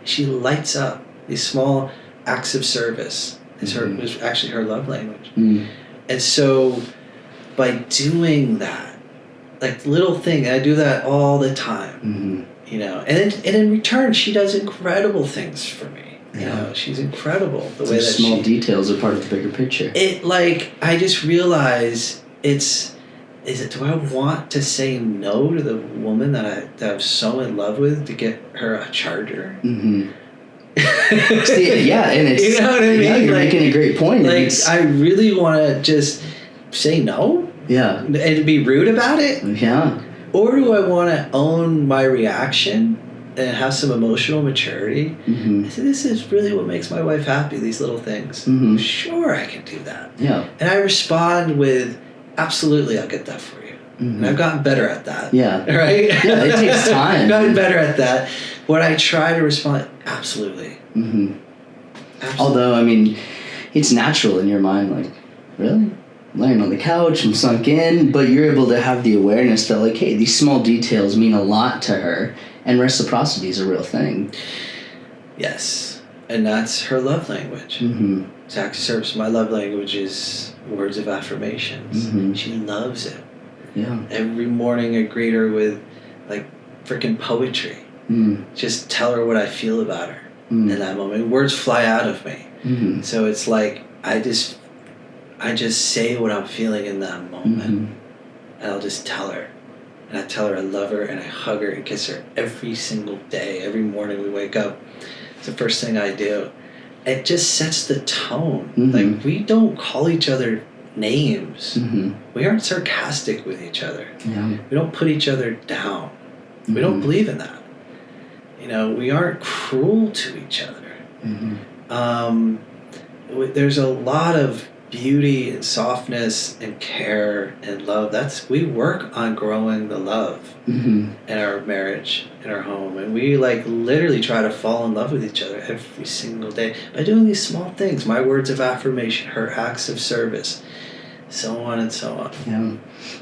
[SPEAKER 1] She lights up. These small acts of service is actually her love language. And so by doing that, like, little thing, and I do that all the time, and in return, she does incredible things for me. She's incredible. The way that
[SPEAKER 2] small details are part of the bigger picture.
[SPEAKER 1] I just realize do I want to say no to the woman that I'm so in love with to get her a charger?
[SPEAKER 2] See, yeah, and it's,
[SPEAKER 1] you know what I mean?
[SPEAKER 2] Yeah, you're
[SPEAKER 1] like,
[SPEAKER 2] making a great point.
[SPEAKER 1] Like, I really want to just say no?
[SPEAKER 2] Yeah.
[SPEAKER 1] And be rude about it?
[SPEAKER 2] Yeah.
[SPEAKER 1] Or do I want to own my reaction and have some emotional maturity? I say, this is really what makes my wife happy, these little things. Sure, I can do that.
[SPEAKER 2] Yeah.
[SPEAKER 1] And I respond with, absolutely, I'll get that for you. And I've gotten better at that.
[SPEAKER 2] Yeah.
[SPEAKER 1] Right?
[SPEAKER 2] Yeah, it takes time.
[SPEAKER 1] I've gotten better at that. When I try to respond, absolutely. Absolutely.
[SPEAKER 2] Although, I mean, it's natural in your mind, like, really? I'm laying on the couch, I'm sunk in, but you're able to have the awareness that, like, hey, these small details mean a lot to her, and reciprocity is a real thing.
[SPEAKER 1] Yes. And that's her love language. It's acts of service. My love language is words of affirmations. She loves it.
[SPEAKER 2] Yeah.
[SPEAKER 1] Every morning I greet her with, like, freaking poetry. Just tell her what I feel about her in that moment. Words fly out of me. So it's like I just say what I'm feeling in that moment. And I'll just tell her. And I tell her I love her, and I hug her and kiss her every single day. Every morning we wake up, it's the first thing I do. It just sets the tone. Like, we don't call each other names. We aren't sarcastic with each other. We don't put each other down. We don't believe in that. We aren't cruel to each other. There's a lot of beauty and softness and care and love. We work on growing the love in our marriage, in our home. And we, like, literally try to fall in love with each other every single day by doing these small things. My words of affirmation, her acts of service, so on and so on.
[SPEAKER 2] Yeah.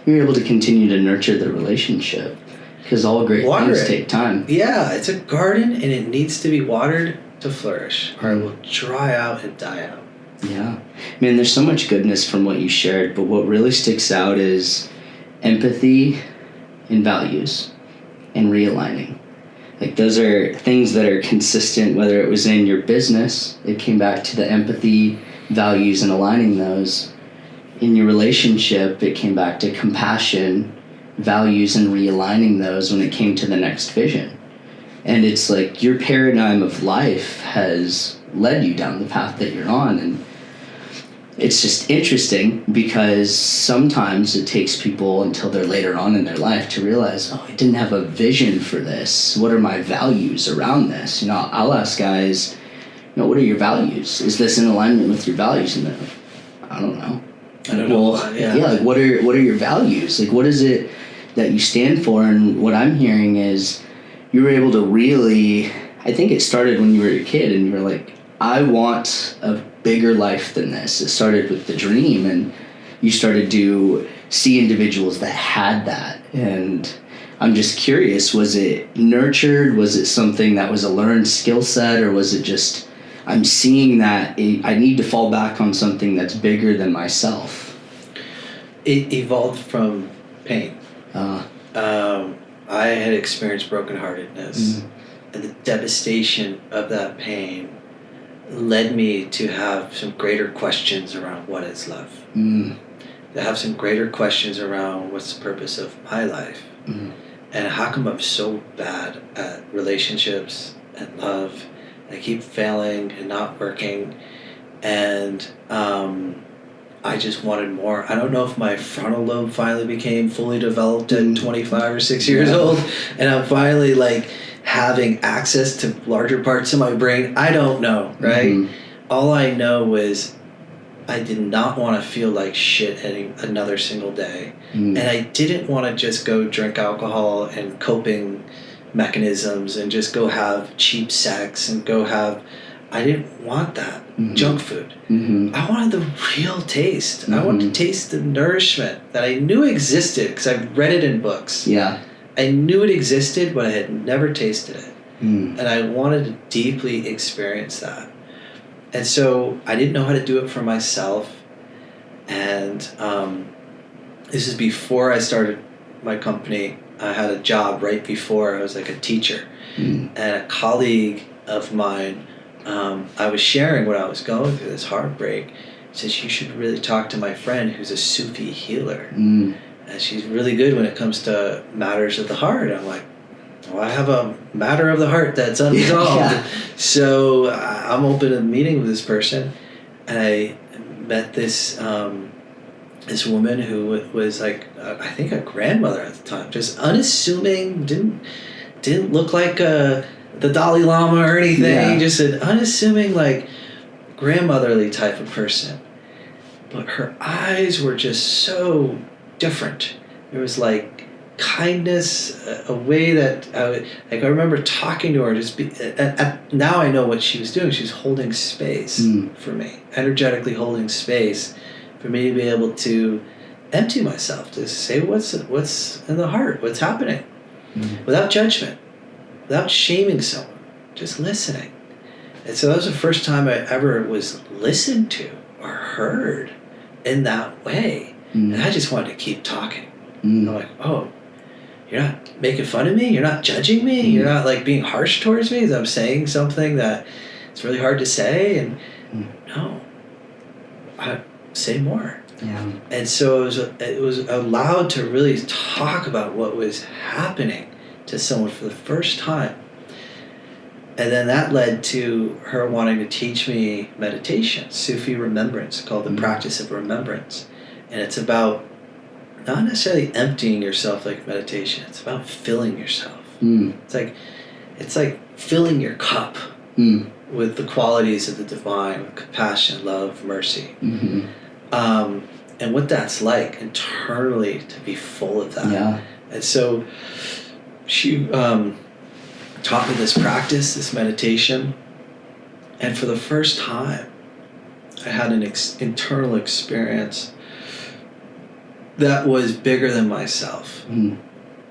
[SPEAKER 2] You're able to continue to nurture the relationship. Because all great things take time.
[SPEAKER 1] Yeah, it's a garden, and it needs to be watered to flourish, or it will dry out and die out.
[SPEAKER 2] Yeah. Man, there's so much goodness from what you shared, but what really sticks out is empathy and values and realigning. Like, those are things that are consistent, whether it was in your business, it came back to the empathy, values, and aligning those. In your relationship, it came back to compassion, values, and realigning those when it came to the next vision. And it's like your paradigm of life has led you down the path that you're on. And it's just interesting because sometimes it takes people until they're later on in their life to realize, I didn't have a vision for this. What are my values around this? I'll ask guys, what are your values? Is this in alignment with your values? And they're like, I don't know.
[SPEAKER 1] I don't know.
[SPEAKER 2] Like what are your values? Like, what is it that you stand for? And what I'm hearing is you were able to really, I think it started when you were a kid and you were like, I want a bigger life than this. It started with the dream, and you started to see individuals that had that. And I'm just curious, was it nurtured? Was it something that was a learned skill set? Or was it just, I'm seeing that I need to fall back on something that's bigger than myself?
[SPEAKER 1] It evolved from pain. I had experienced brokenheartedness, and the devastation of that pain led me to have some greater questions around what is love. To have some greater questions around what's the purpose of my life, and how come I'm so bad at relationships and love, and I keep failing and not working, and I just wanted more. I don't know if my frontal lobe finally became fully developed at 25 or 6 years old, and I'm finally like having access to larger parts of my brain. I don't know, right? All I know is I did not want to feel like shit another single day. And I didn't want to just go drink alcohol and coping mechanisms and just go have cheap sex and go have... I didn't want that junk food. I wanted the real taste. I wanted to taste the nourishment that I knew existed because I read it in books.
[SPEAKER 2] Yeah.
[SPEAKER 1] I knew it existed, but I had never tasted it. And I wanted to deeply experience that. And so I didn't know how to do it for myself. And this is before I started my company. I had a job right before. I was like a teacher. And a colleague of mine, I was sharing what I was going through, this heartbreak. Says, you should really talk to my friend who's a Sufi healer. And she's really good when it comes to matters of the heart. I'm like, well, I have a matter of the heart that's unresolved. So I'm open to meeting with this person. And I met this this woman who was like, I think a grandmother at the time, just unassuming, didn't look like the Dalai Lama or anything, just an unassuming, like, grandmotherly type of person. But her eyes were just so different. There was like kindness, a way that I remember talking to her. Now I know what she was doing. She was holding space for me, energetically holding space for me to be able to empty myself, to say what's in the heart, what's happening, without judgment, without shaming someone, just listening. And so that was the first time I ever was listened to or heard in that way. And I just wanted to keep talking. I'm like, oh, you're not making fun of me? You're not judging me? You're not like being harsh towards me as I'm saying something that it's really hard to say? And no, I say more. And so it was allowed to really talk about what was happening to someone for the first time. And then that led to her wanting to teach me meditation, Sufi remembrance, called the practice of remembrance. And it's about not necessarily emptying yourself like meditation. It's about filling yourself. It's like filling your cup with the qualities of the divine, with compassion, love, mercy. And what that's like internally to be full of that. And so she taught me this practice, this meditation, and for the first time I had an internal experience that was bigger than myself,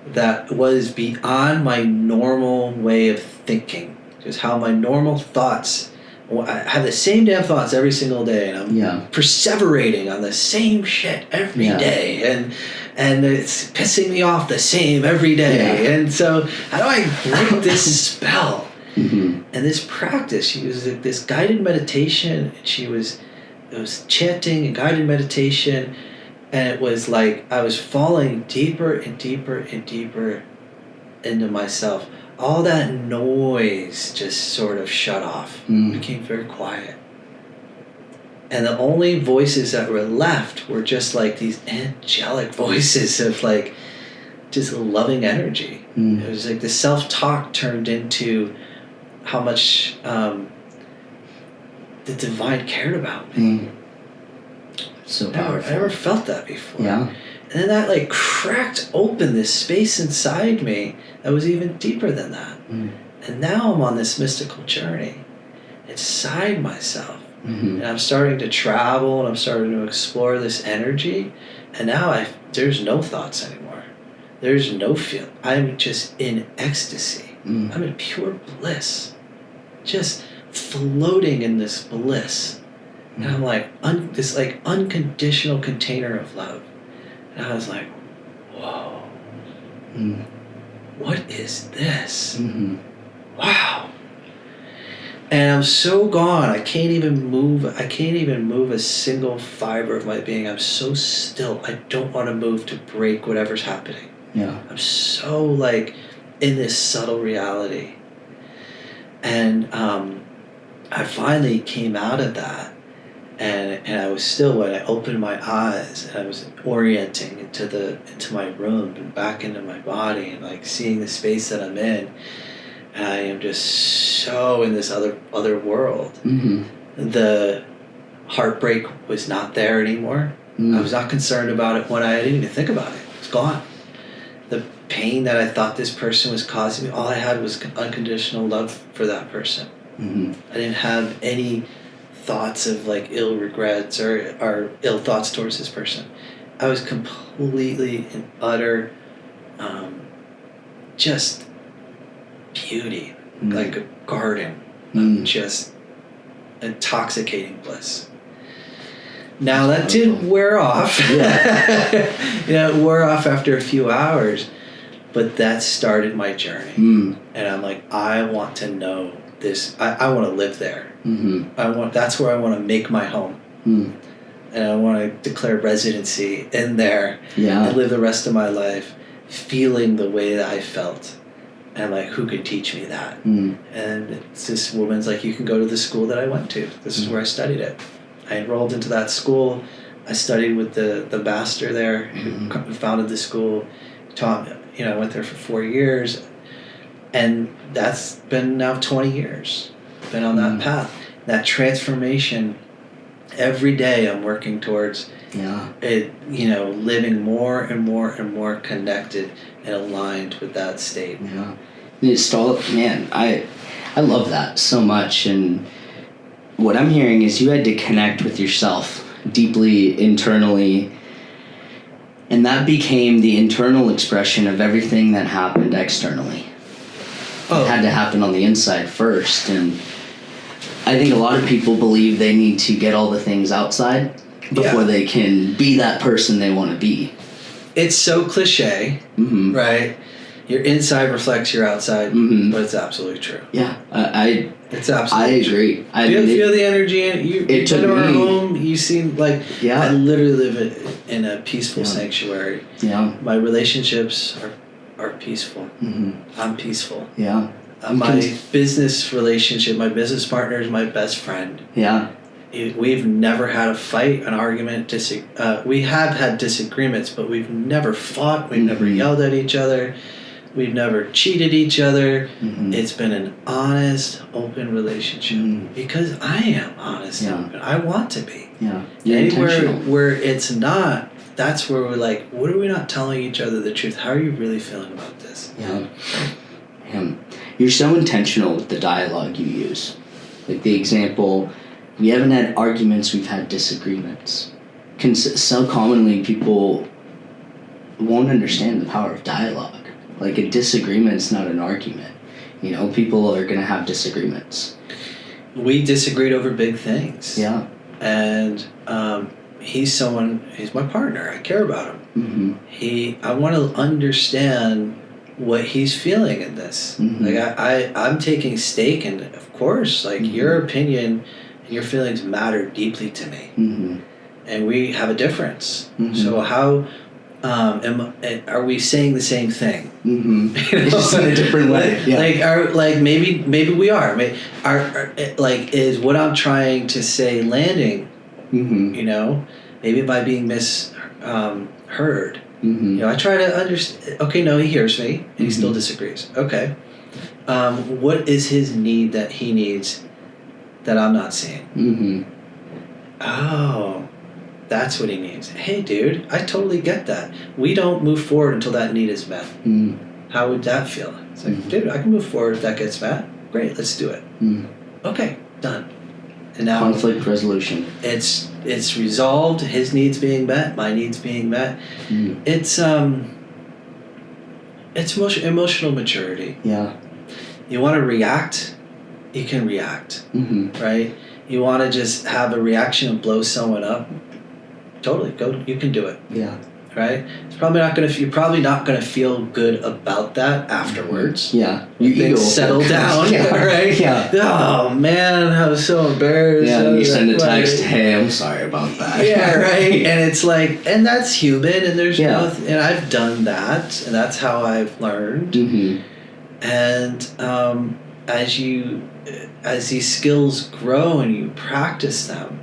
[SPEAKER 1] that was beyond my normal way of thinking, just how my normal thoughts, I have the same damn thoughts every single day, and I'm perseverating on the same shit every day, and it's pissing me off the same every day. And so how do I break this spell? And this practice, she was like this guided meditation, and it was chanting and guided meditation, and it was like I was falling deeper and deeper and deeper into myself. All that noise just sort of shut off, became very quiet. And the only voices that were left were just like these angelic voices of like just loving energy. It was like the self-talk turned into how much the divine cared about me.
[SPEAKER 2] So
[SPEAKER 1] I
[SPEAKER 2] powerful.
[SPEAKER 1] never felt that before.
[SPEAKER 2] Yeah.
[SPEAKER 1] And then that like cracked open this space inside me that was even deeper than that. And now I'm on this mystical journey inside myself. And I'm starting to travel and I'm starting to explore this energy. And now there's no thoughts anymore. There's no feel. I'm just in ecstasy. I'm in pure bliss. Just floating in this bliss. And I'm like, this like unconditional container of love. And I was like, whoa. What is this? Wow. And I'm so gone. I can't even move a single fiber of my being. I'm so still. I don't want to move to break whatever's happening.
[SPEAKER 2] Yeah.
[SPEAKER 1] I'm so like in this subtle reality. And I finally came out of that. And I was still, when I opened my eyes and I was orienting into my room and back into my body and like seeing the space that I'm in. And I am just so in this other world. The heartbreak was not there anymore. I was not concerned about it when I didn't even think about it. It's gone. The pain that I thought this person was causing me, all I had was unconditional love for that person. I didn't have any thoughts of like ill regrets or ill thoughts towards this person. I was completely in utter just beauty, like a garden of just intoxicating bliss. Now that did wear off. It wore off after a few hours, but that started my journey. And I'm like, I want to know this. I want to live there. That's where I want to make my home. And I want to declare residency in there and live the rest of my life feeling the way that I felt. And I'm like, who could teach me that? And it's this woman's like, you can go to the school that I went to. This is where I studied it. I enrolled into that school. I studied with the master there who founded the school. Taught me, I went there for 4 years. And that's been now 20 years. Been on that path. That transformation, every day I'm working towards it, living more and more and more connected and aligned with that state.
[SPEAKER 2] I love that so much. And what I'm hearing is you had to connect with yourself deeply internally. And that became the internal expression of everything that happened externally. It had to happen on the inside first. And I think a lot of people believe they need to get all the things outside before they can be that person they want to be.
[SPEAKER 1] It's so cliche, right? Your inside reflects your outside, but it's absolutely true.
[SPEAKER 2] Yeah,
[SPEAKER 1] it's absolutely
[SPEAKER 2] I agree.
[SPEAKER 1] True. Feel the energy in it. You
[SPEAKER 2] took
[SPEAKER 1] to our
[SPEAKER 2] me.
[SPEAKER 1] home. You seem like I literally live in a peaceful sanctuary.
[SPEAKER 2] Yeah,
[SPEAKER 1] my relationships are peaceful. I'm peaceful.
[SPEAKER 2] Yeah.
[SPEAKER 1] My business relationship, my business partner is my best friend.
[SPEAKER 2] Yeah.
[SPEAKER 1] We've never had a fight, an argument. We have had disagreements, but we've never fought. We've never yelled at each other. We've never cheated each other. It's been an honest, open relationship because I am honest and open. I want to be.
[SPEAKER 2] Yeah.
[SPEAKER 1] Anywhere where it's not, that's where we're like, what are we not telling each other the truth? How are you really feeling about this?
[SPEAKER 2] Yeah. You're so intentional with the dialogue you use. Like the example, we haven't had arguments, we've had disagreements. So commonly people won't understand the power of dialogue. Like a disagreement's not an argument. People are going to have disagreements.
[SPEAKER 1] We disagreed over big things.
[SPEAKER 2] Yeah.
[SPEAKER 1] And he's my partner. I care about him. I want to understand what he's feeling in this. Like I'm taking stake, and of course, like your opinion and your feelings matter deeply to me. And we have a difference. So how are we saying the same thing?
[SPEAKER 2] Just in a different way.
[SPEAKER 1] Maybe we are. Is what I'm trying to say landing? Maybe by being misheard. I try to understand. Okay, no, he hears me, and he still disagrees. Okay, what is his need that he needs that I'm not seeing? Oh, That's what he needs. Hey, dude, I totally get that. We don't move forward until that need is met. How would that feel? It's like, dude, I can move forward if that gets met. Great, let's do it. Okay, done. And now
[SPEAKER 2] conflict resolution.
[SPEAKER 1] It's resolved. His needs being met, my needs being met. It's emotional maturity.
[SPEAKER 2] Yeah.
[SPEAKER 1] You want to react, you can react, right? You want to just have a reaction and blow someone up. Totally, go. You can do it.
[SPEAKER 2] Yeah.
[SPEAKER 1] Right. It's probably not gonna. You're probably not gonna feel good about that afterwards.
[SPEAKER 2] Yeah.
[SPEAKER 1] You things settle down. Right.
[SPEAKER 2] Yeah.
[SPEAKER 1] Oh man, I was so embarrassed.
[SPEAKER 2] Yeah. You send a text. Hey, I'm sorry about that.
[SPEAKER 1] Yeah. Right. And it's like, and that's human. And there's
[SPEAKER 2] nothing.
[SPEAKER 1] And I've done that, and that's how I've learned. And as these skills grow and you practice them.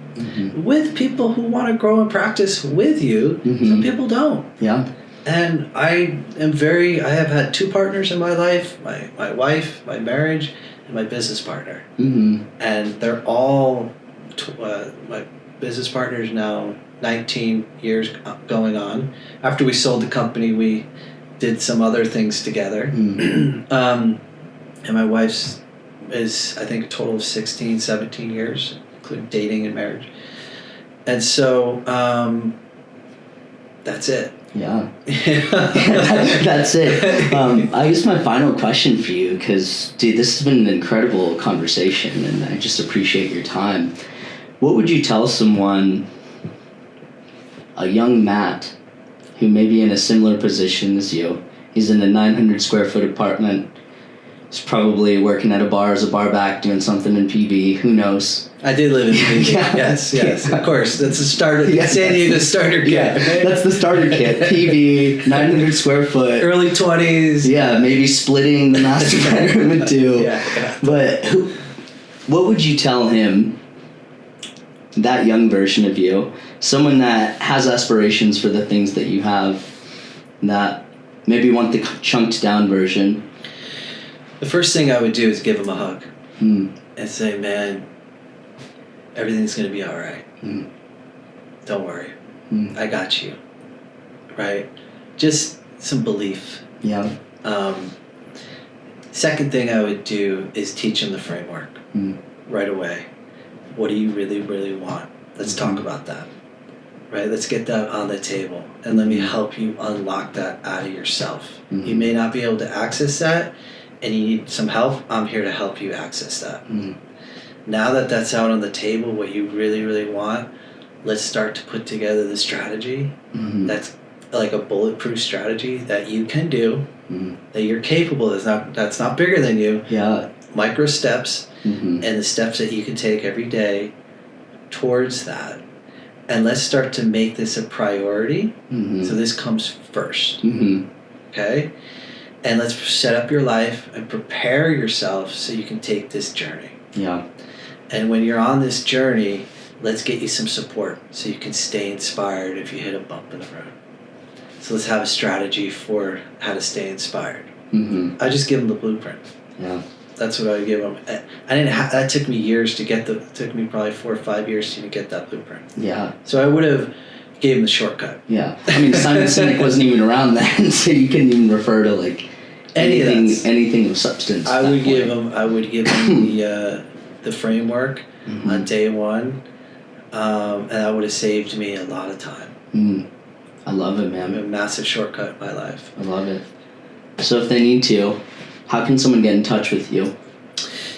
[SPEAKER 1] With people who want to grow and practice with you, some people don't.
[SPEAKER 2] Yeah.
[SPEAKER 1] And I have had 2 partners in my life, my wife, my marriage, and my business partner. And they're all, my business partner's now 19 years going on. After we sold the company, we did some other things together. And my wife's is, I think, a total of 16, 17 years. Including dating and marriage. And so that's it.
[SPEAKER 2] Yeah. That's it. I guess my final question for you, because, dude, this has been an incredible conversation, and I just appreciate your time. What would you tell someone, a young Matt, who may be in a similar position as you? He's in a 900 square foot apartment. He's probably working at a bar as a bar back, doing something in PB. Who knows?
[SPEAKER 1] I did live in PB. Yes, of course. That's the starter. San Diego starter kit.
[SPEAKER 2] Yeah,
[SPEAKER 1] right?
[SPEAKER 2] That's the starter kit. PB, 900 square foot.
[SPEAKER 1] Early 20s.
[SPEAKER 2] Yeah, maybe splitting the master bedroom in 2.
[SPEAKER 1] Yeah.
[SPEAKER 2] But what would you tell him, that young version of you, someone that has aspirations for the things that you have, that maybe want the chunked down version?
[SPEAKER 1] The first thing I would do is give him a hug and say, man, everything's going to be all right. Don't worry. I got you. Right? Just some belief.
[SPEAKER 2] Yeah.
[SPEAKER 1] Second thing I would do is teach him the framework right away. What do you really, really want? Let's talk about that. Right? Let's get that on the table. And let me help you unlock that out of yourself. You may not be able to access that, and you need some help. I'm here to help you access that. Now that that's out on the table, what you really, really want, let's start to put together the strategy. That's like a bulletproof strategy that you can do, that you're capable of. That's not bigger than you.
[SPEAKER 2] Yeah.
[SPEAKER 1] Micro steps, and the steps that you can take every day towards that. And let's start to make this a priority. So this comes first. Okay? And let's set up your life and prepare yourself so you can take this journey.
[SPEAKER 2] Yeah.
[SPEAKER 1] And when you're on this journey, let's get you some support so you can stay inspired if you hit a bump in the road. So let's have a strategy for how to stay inspired. I just give them the blueprint.
[SPEAKER 2] Yeah.
[SPEAKER 1] That's what I would give them. That took me years to get it took me probably 4 or 5 years to get that blueprint.
[SPEAKER 2] Yeah.
[SPEAKER 1] So I would have gave them the shortcut.
[SPEAKER 2] Yeah. I mean, Simon Sinek wasn't even around then, so you couldn't even refer to like anything of substance.
[SPEAKER 1] I would give them the framework on day one, and that would have saved me a lot of time.
[SPEAKER 2] I love it, man.
[SPEAKER 1] A massive shortcut in my life.
[SPEAKER 2] I love it. So if they need to, how can someone get in touch with you?
[SPEAKER 1] You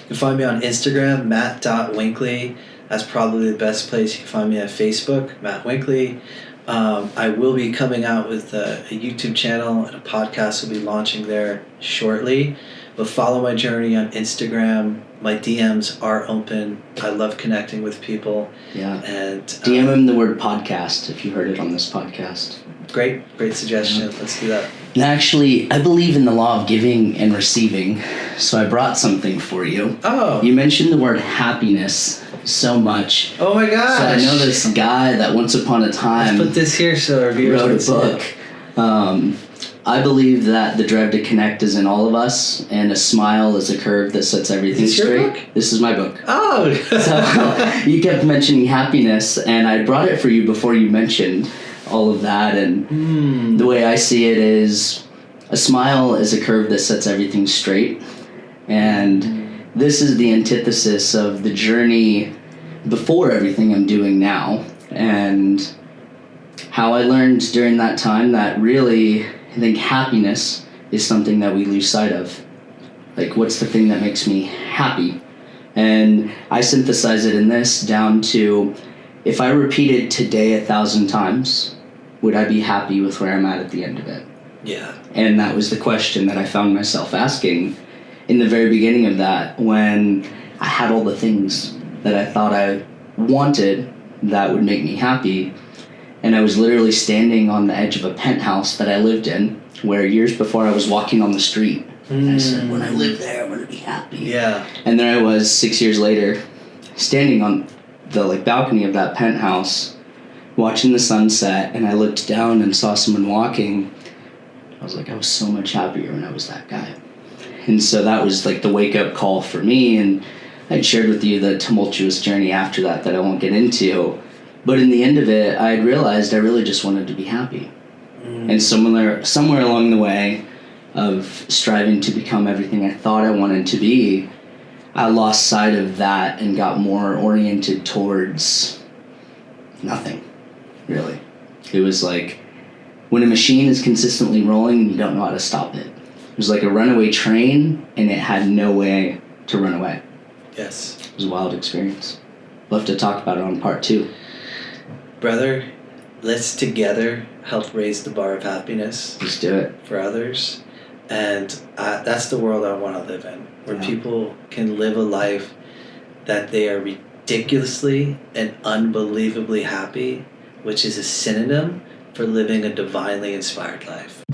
[SPEAKER 1] can find me on Instagram, matt.winkley. That's probably the best place. You can find me on Facebook, Matt Winkley. I will be coming out with a YouTube channel, and a podcast will be launching there shortly. But follow my journey on Instagram. My DMs are open. I love connecting with people.
[SPEAKER 2] Yeah.
[SPEAKER 1] And
[SPEAKER 2] DM him the word podcast if you heard it on this podcast.
[SPEAKER 1] Great suggestion. Yeah. Let's do that.
[SPEAKER 2] And actually, I believe in the law of giving and receiving, so I brought something for you.
[SPEAKER 1] Oh.
[SPEAKER 2] You mentioned the word happiness so much.
[SPEAKER 1] Oh my gosh.
[SPEAKER 2] So I know this guy that once upon a time
[SPEAKER 1] Let's put this here so our viewers
[SPEAKER 2] wrote
[SPEAKER 1] can
[SPEAKER 2] a
[SPEAKER 1] see
[SPEAKER 2] book.
[SPEAKER 1] it.
[SPEAKER 2] I believe that the drive to connect is in all of us, and a smile is a curve that sets everything
[SPEAKER 1] Is this your
[SPEAKER 2] straight.
[SPEAKER 1] book?
[SPEAKER 2] This is my book.
[SPEAKER 1] Oh!
[SPEAKER 2] So you kept mentioning happiness, and I brought it for you before you mentioned all of that. And the way I see it is, a smile is a curve that sets everything straight. And this is the antithesis of the journey before everything I'm doing now. And how I learned during that time that really, I think happiness is something that we lose sight of. Like, what's the thing that makes me happy? And I synthesize it in this down to, if I repeated today 1,000 times, would I be happy with where I'm at the end of it?
[SPEAKER 1] Yeah.
[SPEAKER 2] And that was the question that I found myself asking in the very beginning of that, when I had all the things that I thought I wanted that would make me happy. And I was literally standing on the edge of a penthouse that I lived in, where years before I was walking on the street. And I said, when I live there, I'm going to be happy.
[SPEAKER 1] Yeah.
[SPEAKER 2] And there I was 6 years later, standing on the balcony of that penthouse, watching the sunset, and I looked down and saw someone walking. I was like, I was so much happier when I was that guy. And so that was the wake-up call for me, and I'd shared with you the tumultuous journey after that I won't get into. But in the end of it, I had realized I really just wanted to be happy. And somewhere along the way of striving to become everything I thought I wanted to be, I lost sight of that and got more oriented towards nothing, really. It was like when a machine is consistently rolling and you don't know how to stop it. It was like a runaway train, and it had no way to run away.
[SPEAKER 1] Yes.
[SPEAKER 2] It was a wild experience. We'll have to talk about it on part 2.
[SPEAKER 1] Brother, let's together help raise the bar of happiness.
[SPEAKER 2] Let's do it.
[SPEAKER 1] For others. And that's the world I want to live in, where people can live a life that they are ridiculously and unbelievably happy, which is a synonym for living a divinely inspired life.